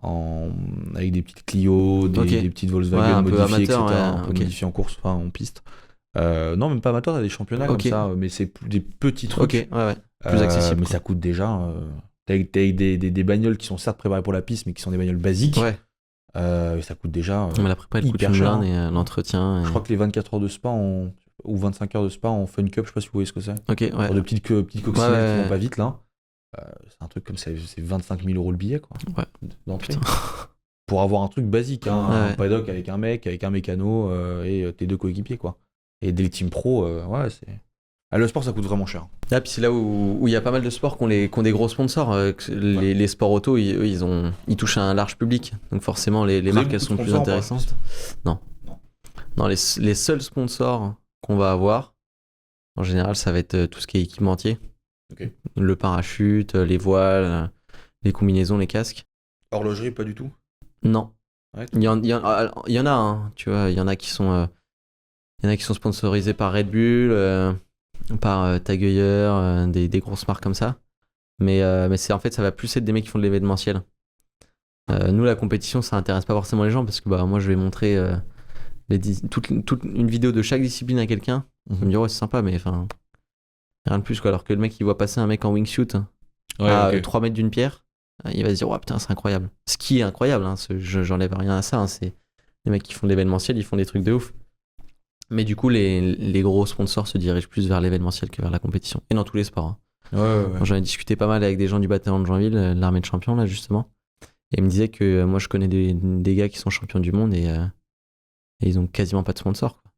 avec des petites Clio, des petites Volkswagen modifiées, etc. Un peu modifiées en course, enfin en piste. Non, même pas amateur, t'as des championnats comme ça, mais c'est des petits trucs. Ok, ouais. Plus accessible. Mais ça coûte déjà. T'as des bagnoles qui sont certes préparées pour la piste, mais qui sont des bagnoles basiques. Ouais. Ça coûte déjà. Mais la prépa, elle coûte une blinde et l'entretien. Je crois que les 24 heures de Spa ou 25 heures de Spa en Fun Cup, je sais pas si vous voyez ce que c'est. Ok, ouais. Genre de petites coccinelles qui vont pas vite là. C'est un truc comme ça, c'est 25 000 euros le billet quoi. Ouais. D'entrée. Pour avoir un truc basique, hein, Ouais. un paddock avec un mec, avec un mécano et tes 2 coéquipiers quoi. Et des team pro, ouais, c'est. Le sport ça coûte vraiment cher. Ah, puis c'est là où il y a pas mal de sports qui ont des gros sponsors. Les sports auto, ils touchent un large public. Donc forcément, les marques, elles sont plus intéressantes. Non, les seuls sponsors qu'on va avoir, en général, ça va être tout ce qui est équipementier. Okay. Le parachute, les voiles, les combinaisons, les casques. Horlogerie, pas du tout. Non. Ouais, il y en a, hein, tu vois, il y en a qui sont sponsorisés par Red Bull, par Tag Heuer, des grosses marques comme ça. Mais c'est en fait, ça va plus être des mecs qui font de l'événementiel. Nous, la compétition, ça intéresse pas forcément les gens parce que moi, je vais montrer toute une vidéo de chaque discipline à quelqu'un. Il me dit ouais, c'est sympa, mais enfin, rien de plus quoi. Alors que le mec, il voit passer un mec en wingsuit à 3 mètres d'une pierre, il va se dire ouais, putain, c'est incroyable. Ce qui est incroyable, hein, j'enlève rien à ça. Hein, c'est les mecs qui font de l'événementiel, ils font des trucs de ouf. Mais du coup, les gros sponsors se dirigent plus vers l'événementiel que vers la compétition. Et dans tous les sports. Hein. Ouais. J'en ai discuté pas mal avec des gens du bataillon de Joinville, l'armée de champions, là, justement. Et ils me disaient que moi, je connais des gars qui sont champions du monde et ils ont quasiment pas de sponsors. Quoi.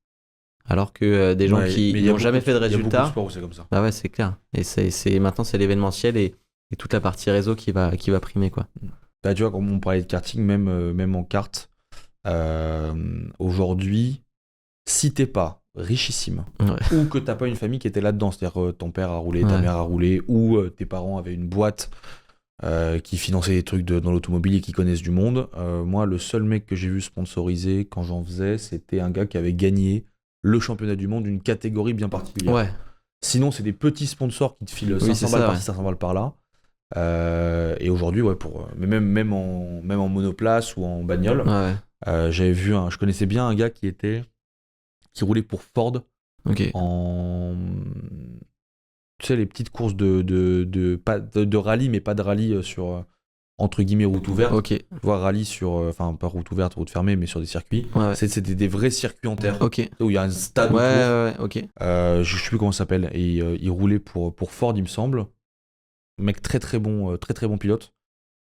Alors que des gens qui n'ont jamais fait de résultats. Il y a beaucoup de sports où c'est comme ça. Bah ouais, c'est clair. Et maintenant, c'est l'événementiel et toute la partie réseau qui va primer, quoi. Bah, tu vois, comme on parlait de karting, même en kart, aujourd'hui, si t'es pas richissime ou que t'as pas une famille qui était là-dedans, c'est-à-dire ton père a roulé, ta mère a roulé, ou tes parents avaient une boîte qui finançait des trucs dans l'automobile et qui connaissent du monde, moi, le seul mec que j'ai vu sponsoriser quand j'en faisais, c'était un gars qui avait gagné le championnat du monde d'une catégorie bien particulière. Ouais. Sinon, c'est des petits sponsors qui te filent 500 balles par-ci, 500 balles par-là. Et aujourd'hui, mais même en monoplace ou en bagnole, j'avais vu je connaissais bien un gars qui roulait pour Ford en, tu sais, les petites courses de rallye, mais pas de rallye sur entre guillemets route ouverte, voire rallye sur, enfin pas route ouverte, route fermée, mais sur des circuits. C'était des vrais circuits en terre où il y a un stade autour. Je sais plus comment ça s'appelle. Et il roulait pour Ford, il me semble. Mec très très bon pilote.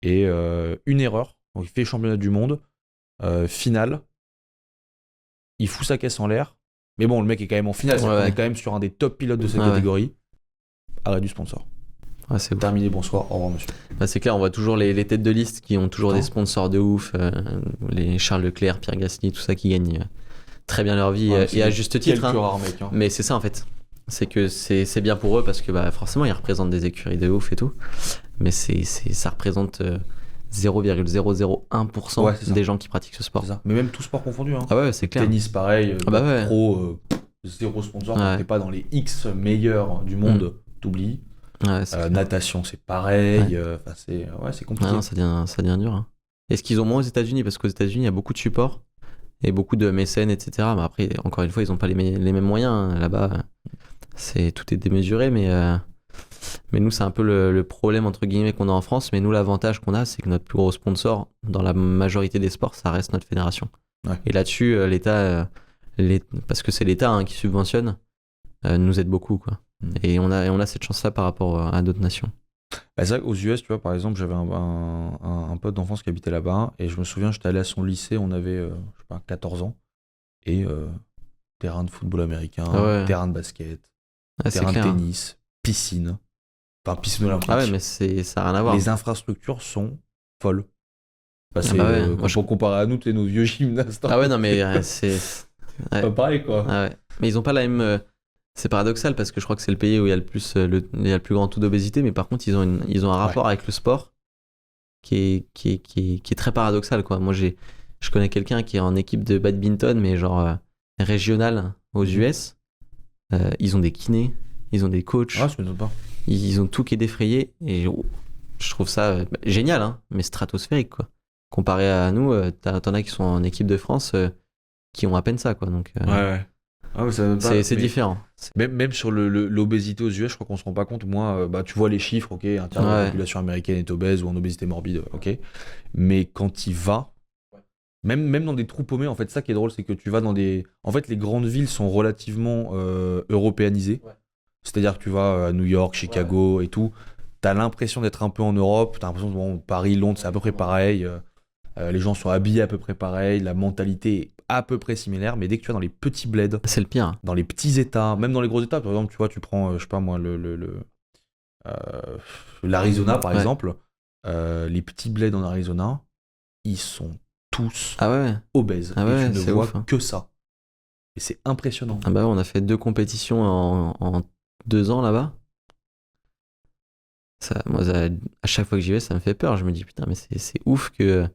Et une erreur, donc il fait championnat du monde, finale, il fout sa caisse en l'air, mais bon, le mec est quand même en finale, on est quand même sur un des top pilotes de cette catégorie. Arrêt du sponsor. C'est terminé, bonsoir, au revoir monsieur. C'est clair, on voit toujours les têtes de liste qui ont toujours des sponsors de ouf, les Charles Leclerc, Pierre Gasly, tout ça qui gagnent très bien leur vie et à juste titre. Rare, mec, hein. Mais c'est ça en fait. C'est que c'est bien pour eux parce que forcément ils représentent des écuries de ouf et tout, mais ça représente 0,001% Ouais, c'est ça. des gens qui pratiquent ce sport. C'est ça. Mais même tout sport confondu. Hein. Ah ouais, c'est clair. Tennis, pareil. Ah bah ouais. Pro, zéro sponsor. Ouais. Donc t'es pas dans les X meilleurs du monde, t'oublies. Ouais, c'est clair. Natation, c'est pareil. Ouais. C'est compliqué. Ah non, ça devient dur. Hein. Est-ce qu'ils ont moins aux États-Unis? Parce qu'aux États-Unis, il y a beaucoup de supports et beaucoup de mécènes, etc. Mais après, encore une fois, ils n'ont pas les mêmes moyens. Hein. Là-bas, tout est démesuré, mais nous, c'est un peu le problème, entre guillemets, qu'on a en France. Mais nous, l'avantage qu'on a, c'est que notre plus gros sponsor, dans la majorité des sports, ça reste notre fédération. Ouais. Et là-dessus, l'État, parce que c'est l'État hein, qui subventionne, nous aide beaucoup. Quoi. Et on a cette chance-là par rapport à d'autres nations. Bah, c'est vrai qu'aux US, tu vois, par exemple, j'avais un pote d'enfance qui habitait là-bas, et je me souviens, j'étais allé à son lycée, on avait, je sais pas, 14 ans, et terrain de football américain, terrain de basket, terrain de tennis, piscine, enfin piscine olympique. Ah ouais, mais ça n'a rien à voir. Les infrastructures sont folles. Bah, Moi, pour comparer à nous, tu sais, nos vieux gymnastes. Ah ouais, non, mais c'est pas pareil, quoi. Ah ouais. Mais ils ont pas la même... C'est paradoxal parce que je crois que c'est le pays où il y a le plus, il y a le plus grand taux d'obésité, mais par contre, ils ont un rapport avec le sport qui est très paradoxal, quoi. Moi, je connais quelqu'un qui est en équipe de badminton, mais genre régional aux US. Ils ont des kinés, ils ont des coachs. Ah, je me doute pas. Ils ont tout qui est défrayé et je trouve ça génial, hein, mais stratosphérique, quoi. Comparé à nous, t'en as qui sont en équipe de France qui ont à peine ça, quoi. Donc, ouais. Ah, c'est différent. Même sur l'obésité aux US, je crois qu'on se rend pas compte. Moi, tu vois les chiffres, ok, un tiers de la population américaine est obèse ou en obésité morbide, ok. Mais quand il va, même dans des trous paumés, en fait, ça qui est drôle, c'est que tu vas dans des. En fait, les grandes villes sont relativement européanisées. Ouais. C'est-à-dire que tu vas à New York, Chicago et tout. T'as l'impression d'être un peu en Europe. T'as l'impression que Paris, Londres, c'est à peu près pareil. Les gens sont habillés à peu près pareil. La mentalité est à peu près similaire. Mais dès que tu vas dans les petits bleds, c'est le pire. Dans les petits états, même dans les gros états, par exemple, tu vois, tu prends, je sais pas moi, l'Arizona par exemple. Les petits bleds en Arizona, ils sont tous obèses. Ah ouais, et tu ne vois ouf, hein. Que ça. Et c'est impressionnant. Ah bah on a fait 2 compétitions en 2 ans là-bas. Moi, à chaque fois que j'y vais, ça me fait peur. Je me dis, putain, mais c'est ouf que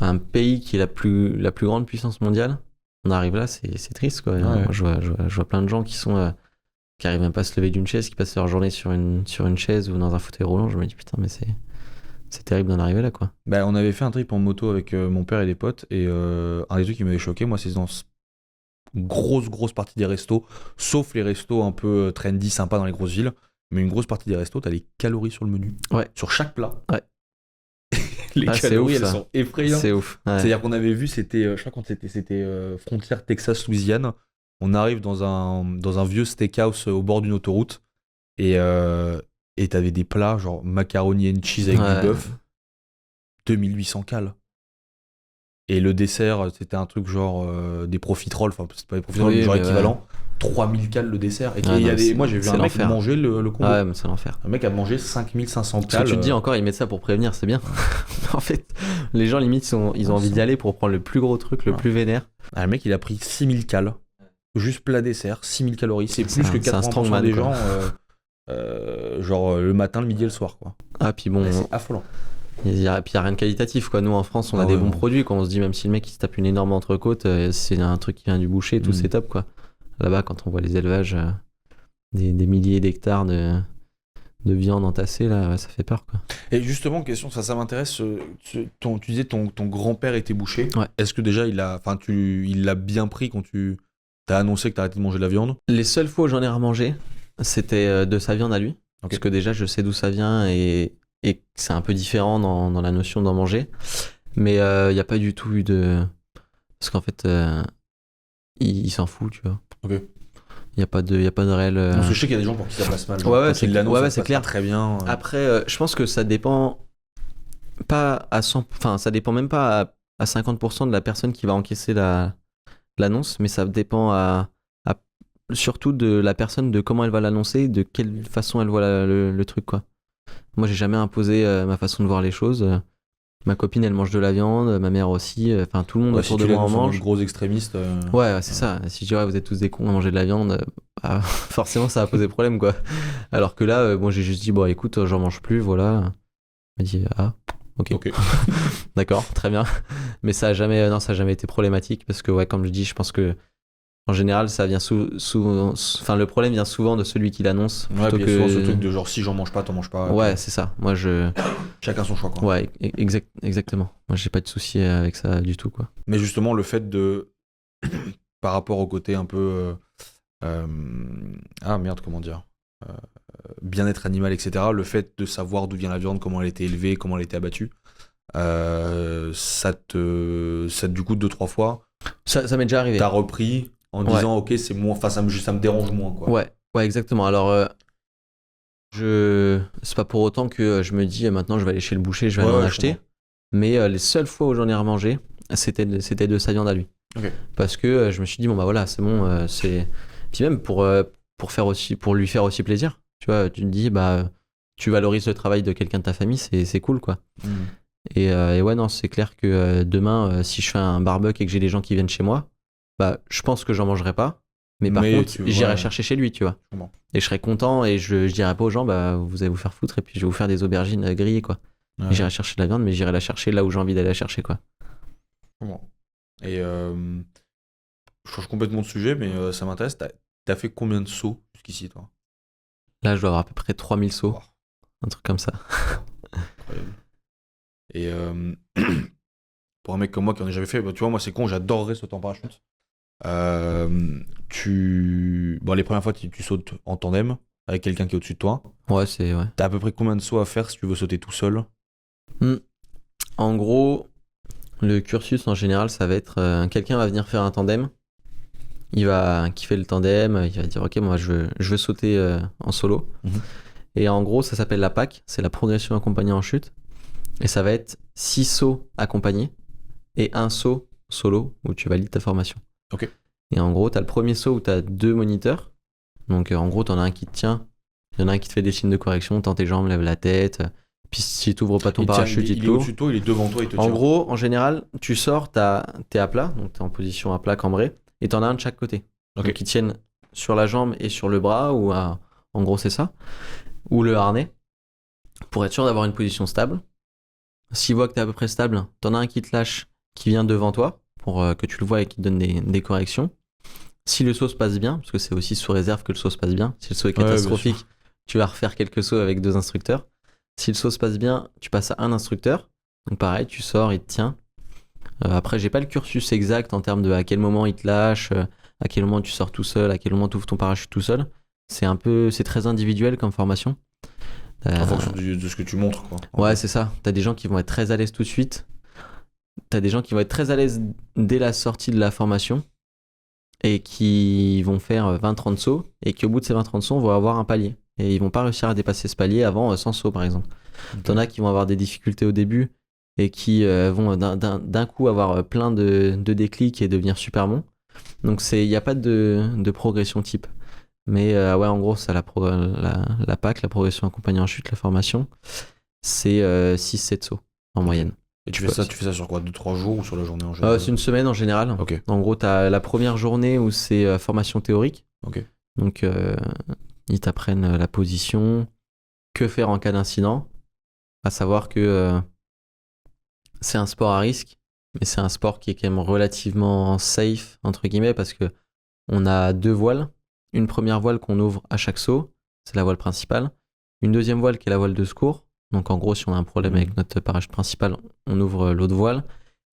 un pays qui est la plus grande puissance mondiale, on arrive là, c'est triste, quoi. Ouais. Moi, je vois plein de gens qui arrivent même pas à se lever d'une chaise, qui passent leur journée sur une chaise ou dans un fauteuil roulant. Je me dis, putain, mais c'est terrible d'en arriver là, quoi. Bah, on avait fait un trip en moto avec mon père et des potes, et un des trucs qui m'avait choqué, moi, c'est dans une grosse partie des restos, sauf les restos un peu trendy, sympas dans les grosses villes. Mais une grosse partie des restos, t'as les calories sur le menu. Ouais. Sur chaque plat. Ouais. Les calories, ouf, elles sont effrayantes. C'est ouf. Ouais. C'est-à-dire qu'on avait vu, je crois quand c'était frontière Texas-Louisiane. On arrive dans un vieux steakhouse au bord d'une autoroute. Et t'avais des plats genre macaroni and cheese avec du bœuf. 2800 cales. Et le dessert, c'était un truc genre des profiteroles. Enfin, c'est pas des profiteroles, mais genre équivalent. 3000 cales le dessert. Et moi j'ai vu un mec manger le combo. Ah ouais, mais c'est l'enfer. Un mec a mangé 5500 cales. Parce que tu te dis encore, ils mettent ça pour prévenir, c'est bien. En fait, les gens limite, ils ont envie d'y aller pour prendre le plus gros truc, le plus vénère. Ah, le mec il a pris 6000 cales. Juste plat dessert, 6000 calories. C'est plus que 80% des gens, genre le matin, le midi et le soir, quoi. Ah, puis bon. C'est affolant. Il y a rien de qualitatif, quoi. Nous en France, on a des bons produits. Quand on se dit, même si le mec il se tape une énorme entrecôte, c'est un truc qui vient du boucher, tout c'est top, quoi. Là-bas, quand on voit les élevages, des milliers d'hectares de viande entassée, là, ça fait peur, quoi. Et justement, question, ça m'intéresse. Tu disais ton grand-père était boucher. Ouais. Est-ce que déjà il l'a bien pris quand tu t'as annoncé que t'as arrêté de manger de la viande? Les seules fois où j'en ai remangé, c'était de sa viande à lui. Okay. Parce que déjà, je sais d'où ça vient et c'est un peu différent dans la notion d'en manger. Mais il n'y a pas du tout eu de... Parce qu'en fait, il s'en fout, tu vois. Ok. Il n'y a pas de réel... Parce que je sais qu'il y a des gens pour qui ça passe mal. Ouais, c'est clair. Très bien. Après, je pense que ça dépend pas à 100... Enfin, ça dépend même pas à 50% de la personne qui va encaisser l'annonce, mais ça dépend surtout de la personne, de comment elle va l'annoncer, de quelle façon elle voit le truc, quoi. Moi, j'ai jamais imposé ma façon de voir les choses. Ma copine, elle mange de la viande, ma mère aussi. Enfin, tout le monde autour de moi en mange. Gros extrémiste. Ouais, c'est ça. Si je dis vous êtes tous des cons à manger de la viande, forcément, ça va poser problème, quoi. Alors que là, moi, j'ai juste dit bon, écoute, j'en mange plus, voilà. Elle m'a dit Ok. D'accord, très bien. Mais ça a jamais, non, ça a jamais été problématique parce que, ouais, comme je dis, je pense que en général, ça vient enfin, le problème vient souvent de celui qui l'annonce Ouais, plutôt puis il y a souvent ce que. truc de genre si j'en mange pas, t'en manges pas. Ouais, Puis c'est ça. Moi, chacun son choix, quoi. ouais, exactement. Moi, j'ai pas de souci avec ça du tout, quoi. Mais justement, le fait de. Par rapport au côté un peu. Ah merde, comment dire bien-être animal, etc. Le fait de savoir d'où vient la viande, comment elle a été élevée, comment elle a été abattue, ça du coup, 2-3 fois, Ça m'est déjà arrivé. t'as repris en Ouais. disant, ok, c'est moins. Enfin, ça me dérange moins, quoi. Ouais, exactement. Alors, c'est pas pour autant que je me dis maintenant je vais aller chez le boucher, je vais aller en je acheter. comprends. Mais les seules fois où j'en ai remangé, c'était de sa viande à lui. Ok. Parce que je me suis dit, bon bah voilà, c'est bon, c'est. Puis même pour lui faire aussi plaisir. Tu vois, tu te dis, bah, tu valorises le travail de quelqu'un de ta famille, c'est cool, quoi. Et ouais, non, c'est clair que demain, si je fais un barbecue et que j'ai des gens qui viennent chez moi, bah, je pense que j'en mangerai pas. Mais par contre, j'irai chercher chez lui, tu vois. Bon. Et je serai content et je dirai pas aux gens, bah, vous allez vous faire foutre et puis je vais vous faire des aubergines grillées, quoi. Ouais. J'irai chercher de la viande, mais j'irai la chercher là où j'ai envie d'aller la chercher, quoi. Bon. Et je change complètement de sujet, mais ça m'intéresse. T'as fait combien de sauts jusqu'ici, toi? Là, je dois avoir à peu près 3000 sauts, Wow. un truc comme ça. Incroyable. Et pour un mec comme moi qui en a jamais fait, bah, tu vois, moi c'est con, j'adorerais sauter en parachute. Bon, les premières fois, tu sautes en tandem avec quelqu'un qui est au-dessus de toi. Ouais, c'est. Ouais. T'as à peu près combien de sauts à faire si tu veux sauter tout seul? En gros, le cursus en général, ça va être quelqu'un va venir faire un tandem. Il va kiffer le tandem, il va dire ok, moi je veux sauter en solo. Mhm. Et en gros, ça s'appelle la PAC, c'est la progression accompagnée en chute. Et ça va être 6 sauts accompagnés et un saut solo où tu valides ta formation. Ok. Et en gros, tu as le premier saut où tu as 2 moniteurs. Donc en gros, tu en as un qui te tient, il y en a un qui te fait des signes de correction, tends tes jambes, lève la tête. Puis si tu ouvres pas ton parachute, il te est l'ouvre. au-dessus de toi, il est devant toi, il te En tient. gros, en général, tu sors, t'es à plat, donc t'es en position à plat cambré, et t'en as un de chaque côté. Ok. Donc ils tiennent sur la jambe et sur le bras, en gros c'est ça, ou le harnais, pour être sûr d'avoir une position stable. S'ils voient que t'es à peu près stable, t'en as un qui te lâche, qui vient devant toi, pour que tu le vois et qui te donne des corrections. Si le saut se passe bien, parce que c'est aussi sous réserve que le saut se passe bien, si le saut est Ouais, catastrophique, bien sûr. tu vas refaire quelques sauts avec 2 instructeurs. Si le saut se passe bien, tu passes à un instructeur. Donc pareil, tu sors, il te tient. Après, j'ai pas le cursus exact en termes de à quel moment il te lâche, à quel moment tu sors tout seul, à quel moment tu ouvres ton parachute tout seul. C'est très individuel comme formation. En fonction de ce que tu montres, quoi. Ouais, c'est ça. T'as des gens qui vont être très à l'aise tout de suite. T'as des gens qui vont être très à l'aise dès la sortie de la formation et qui vont faire 20-30 sauts et qui au bout de ces 20-30 sauts vont avoir un palier. Et ils vont pas réussir à dépasser ce palier avant 100 sauts par exemple. Ok. T'en as qui vont avoir des difficultés au début et qui vont d'un coup avoir plein de déclics et devenir super bons. Donc il n'y a pas de progression type. Mais ouais, en gros, ça la PAC, la progression accompagnée en chute, la formation, c'est 6-7 sauts en moyenne. Et tu fais ça sur quoi? 2-3 jours ou sur la journée en général? C'est une semaine en général. Ok. En gros, tu as la première journée où c'est formation théorique. Ok. Donc, ils t'apprennent la position, que faire en cas d'incident. À savoir que c'est un sport à risque, mais c'est un sport qui est quand même relativement safe, entre guillemets, parce que on a 2 voiles. Une première voile qu'on ouvre à chaque saut, c'est la voile principale. Une deuxième voile qui est la voile de secours. Donc en gros, si on a un problème avec notre parachute principal, on ouvre l'autre voile.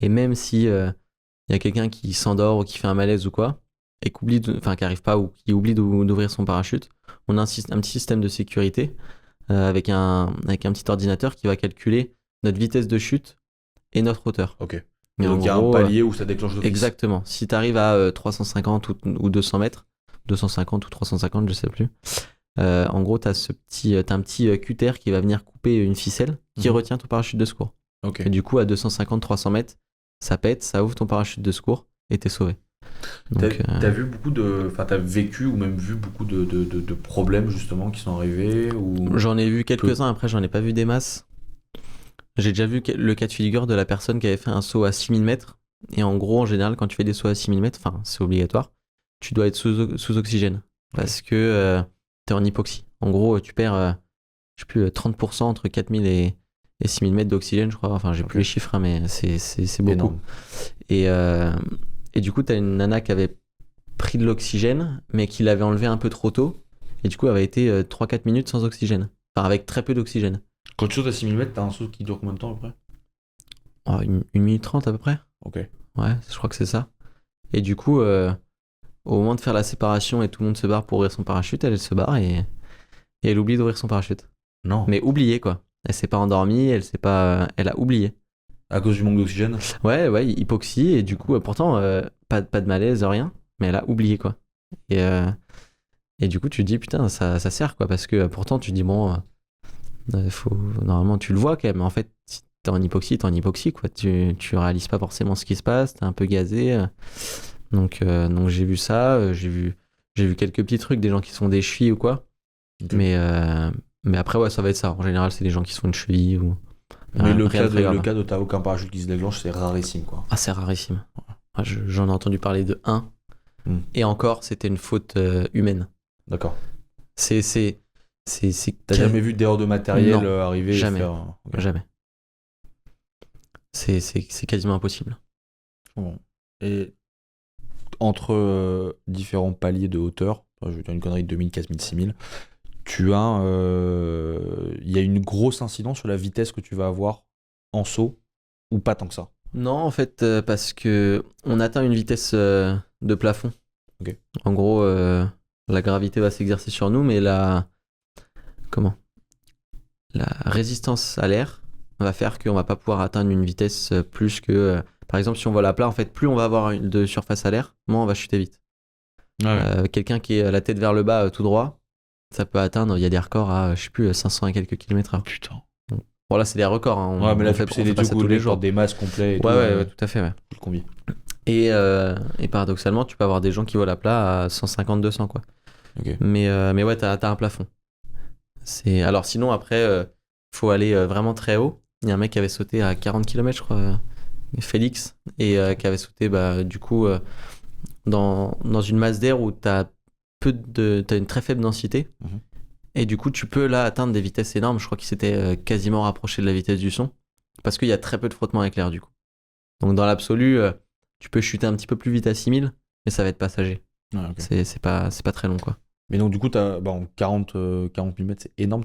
Et même si y a quelqu'un qui s'endort ou qui fait un malaise ou quoi, et qui arrive pas ou qui oublie d'ouvrir son parachute, on a un petit système de sécurité avec un petit ordinateur qui va calculer notre vitesse de chute et notre hauteur. Ok. Et donc il y a un palier où ça déclenche d'office. Exactement. Si tu arrives à 350 ou 200 mètres, 250 ou 350, je sais plus. En gros, t'as un petit cutter qui va venir couper une ficelle qui retient ton parachute de secours. Ok. Et du coup, à 250-300 mètres, ça pète, ça ouvre ton parachute de secours et t'es sauvé. Donc, t'as vécu ou même vu beaucoup de problèmes justement qui sont arrivés ou... J'en ai vu quelques-uns, après j'en ai pas vu des masses. J'ai déjà vu le cas de figure de la personne qui avait fait un saut à 6000 mètres. Et en gros, en général, quand tu fais des sauts à 6000 mètres, enfin, c'est obligatoire, tu dois être sous oxygène. Parce que t'es en hypoxie. En gros, tu perds, je sais plus, 30% entre 4000 et et 6000 mètres d'oxygène, je crois. Enfin, j'ai plus les chiffres, hein, mais c'est beaucoup. Énorme. Et du coup, t'as une nana qui avait pris de l'oxygène, mais qui l'avait enlevé un peu trop tôt. Et du coup, elle avait été 3-4 minutes sans oxygène. Enfin, avec très peu d'oxygène. Quand tu sautes à 6000 mètres, t'as un saut qui dure combien de temps après? Oh, 1 minute 30 à peu près. Ok. Ouais, je crois que c'est ça. Et du coup, au moment de faire la séparation et tout le monde se barre pour ouvrir son parachute, elle se barre et elle oublie d'ouvrir son parachute. Non. Mais oublié, quoi. Elle s'est pas endormie, elle a oublié. À cause du manque d'oxygène? Ouais, hypoxie, et du coup, pourtant, pas de malaise, rien, mais elle a oublié, quoi. Et du coup, tu te dis, putain, ça sert, quoi, parce que pourtant, tu te dis, bon, normalement, tu le vois quand même, mais en fait, si t'es en hypoxie, quoi. Tu réalises pas forcément ce qui se passe, t'es un peu gazé. Donc j'ai vu ça, j'ai vu quelques petits trucs, des gens qui se font des chevilles ou quoi. Okay. Mais après, ouais, ça va être ça. En général, c'est des gens qui se font une cheville ou. Mais le cas de t'as aucun parachute qui se déclenche, c'est rarissime, quoi. Ah, c'est rarissime. Ouais, j'en ai entendu parler de un. Et encore, c'était une faute humaine. D'accord. T'as jamais vu d'erreur de matériel non, arriver jamais. et faire... Okay. Jamais. C'est quasiment impossible. Bon. Et entre différents paliers de hauteur, je vais dire une connerie de 2000, 4000, 6000, tu as... Il y a une grosse incidence sur la vitesse que tu vas avoir en saut, ou pas tant que ça? Non, en fait, parce que on atteint une vitesse de plafond. Okay. En gros, la gravité va s'exercer sur nous, mais la résistance à l'air va faire qu'on va pas pouvoir atteindre une vitesse plus que... par exemple, si on vole à plat, en fait, plus on va avoir de surface à l'air, moins on va chuter vite. Quelqu'un qui est la tête vers le bas tout droit, ça peut atteindre, il y a des records à, je sais plus, 500 et quelques kilomètres/heure. Putain. Bon, là, c'est des records. Hein. Ouais, mais là, c'est des trucs tous les jours. Des masses complets et tout. Ouais, tout à fait, ouais. Le combi. Et paradoxalement, tu peux avoir des gens qui volent à plat à 150-200, quoi. Okay. Mais ouais, t'as un plafond. Alors, sinon, après, faut aller vraiment très haut. Il y a un mec qui avait sauté à 40 km, je crois, Félix, et qui avait sauté, du coup, dans une masse d'air où t'as une très faible densité. Mm-hmm. Et du coup, tu peux là atteindre des vitesses énormes. Je crois qu'il s'était quasiment rapproché de la vitesse du son. Parce qu'il y a très peu de frottement avec l'air, du coup. Donc, dans l'absolu, tu peux chuter un petit peu plus vite à 6000, mais ça va être passager. Ah, okay. C'est pas très long, quoi. Mais donc, du coup, 40 mm, c'est énorme.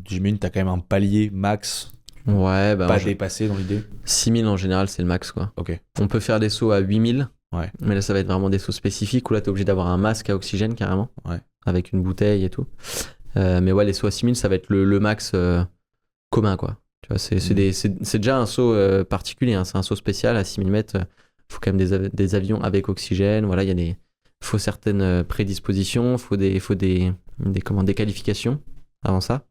J'imagine que t'as quand même un palier max. Ouais, pas dépassé dans l'idée. 6000 en général, c'est le max, quoi. Ok. On peut faire des sauts à 8000. Ouais. Mais là, ça va être vraiment des sauts spécifiques où là, t'es obligé d'avoir un masque à oxygène carrément. Ouais. Avec une bouteille et tout. Mais ouais, les sauts à 6000, ça va être le max commun, quoi. Tu vois, c'est déjà un saut particulier, hein. C'est un saut spécial à 6000 mètres. Faut quand même des avions avec oxygène. Voilà, faut certaines prédispositions, faut des qualifications avant ça.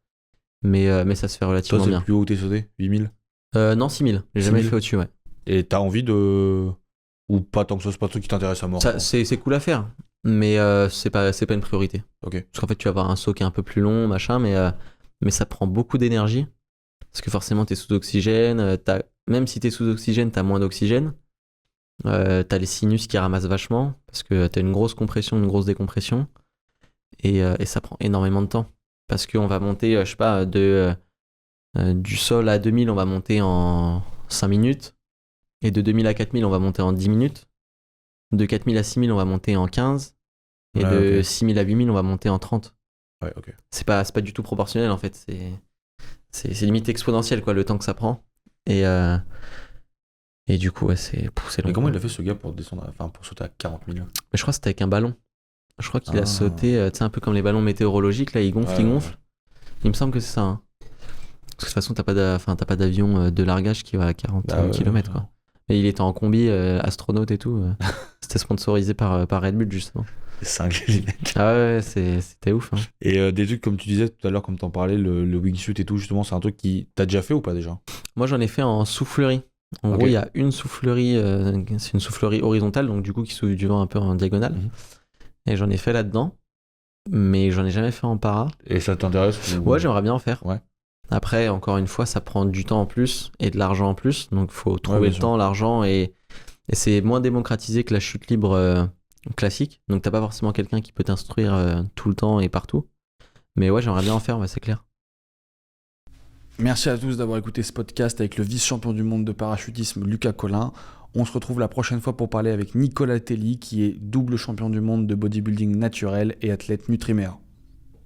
Mais ça se fait relativement bien. Toi, c'est le plus haut où t'es sauté? 8000? Non, 6000. J'ai jamais fait au-dessus, ouais. Et t'as envie de... Ou pas tant que ça, c'est pas un truc qui t'intéresse à mort? C'est cool à faire, mais c'est pas une priorité. Ok. Parce qu'en fait, tu vas avoir un saut qui est un peu plus long, machin, mais ça prend beaucoup d'énergie. Parce que forcément, t'es sous oxygène. Même si t'es sous oxygène, t'as moins d'oxygène. T'as les sinus qui ramassent vachement. Parce que t'as une grosse compression, une grosse décompression. Et ça prend énormément de temps. Parce qu'on va monter, je sais pas, du sol à 2000, on va monter en 5 minutes. Et de 2000 à 4000, on va monter en 10 minutes. De 4000 à 6000, on va monter en 15. Et de 6000 à 8000, on va monter en 30. Ouais, ok. C'est pas du tout proportionnel, en fait. C'est limite exponentiel, quoi, le temps que ça prend. Et du coup, ouais, c'est long. Mais comment il a fait, ce gars, pour sauter à 40 000? Mais je crois que c'était avec un ballon. Je crois qu'il a sauté, tu sais, un peu comme les ballons météorologiques, là, il gonfle. Il me semble que c'est ça. Hein. Parce que de toute façon, t'as pas d'avion de largage qui va à 40 km, quoi. Et il était en combi, astronaute et tout. C'était sponsorisé par Red Bull, justement. C'est cinglé, les mecs. Ah ouais, c'était ouf. Hein. Et des trucs, comme tu disais tout à l'heure, comme t'en parlais, le wingsuit et tout, justement, c'est un truc qui t'as déjà fait ou pas déjà? Moi, j'en ai fait en soufflerie. En gros, il y a une soufflerie, c'est une soufflerie horizontale, donc du coup, qui souffle du vent un peu en diagonale. Et j'en ai fait là-dedans, mais j'en ai jamais fait en para. Et ça t'intéresse ou... Ouais, j'aimerais bien en faire. Ouais. Après, encore une fois, ça prend du temps en plus et de l'argent en plus. Donc, il faut trouver le temps, l'argent. Et c'est moins démocratisé que la chute libre classique. Donc, t'as pas forcément quelqu'un qui peut t'instruire tout le temps et partout. Mais ouais, j'aimerais bien en faire, ouais, c'est clair. Merci à tous d'avoir écouté ce podcast avec le vice-champion du monde de parachutisme Lucas Collin. On se retrouve la prochaine fois pour parler avec Nicolas Telly, qui est double champion du monde de bodybuilding naturel et athlète Nutrimère.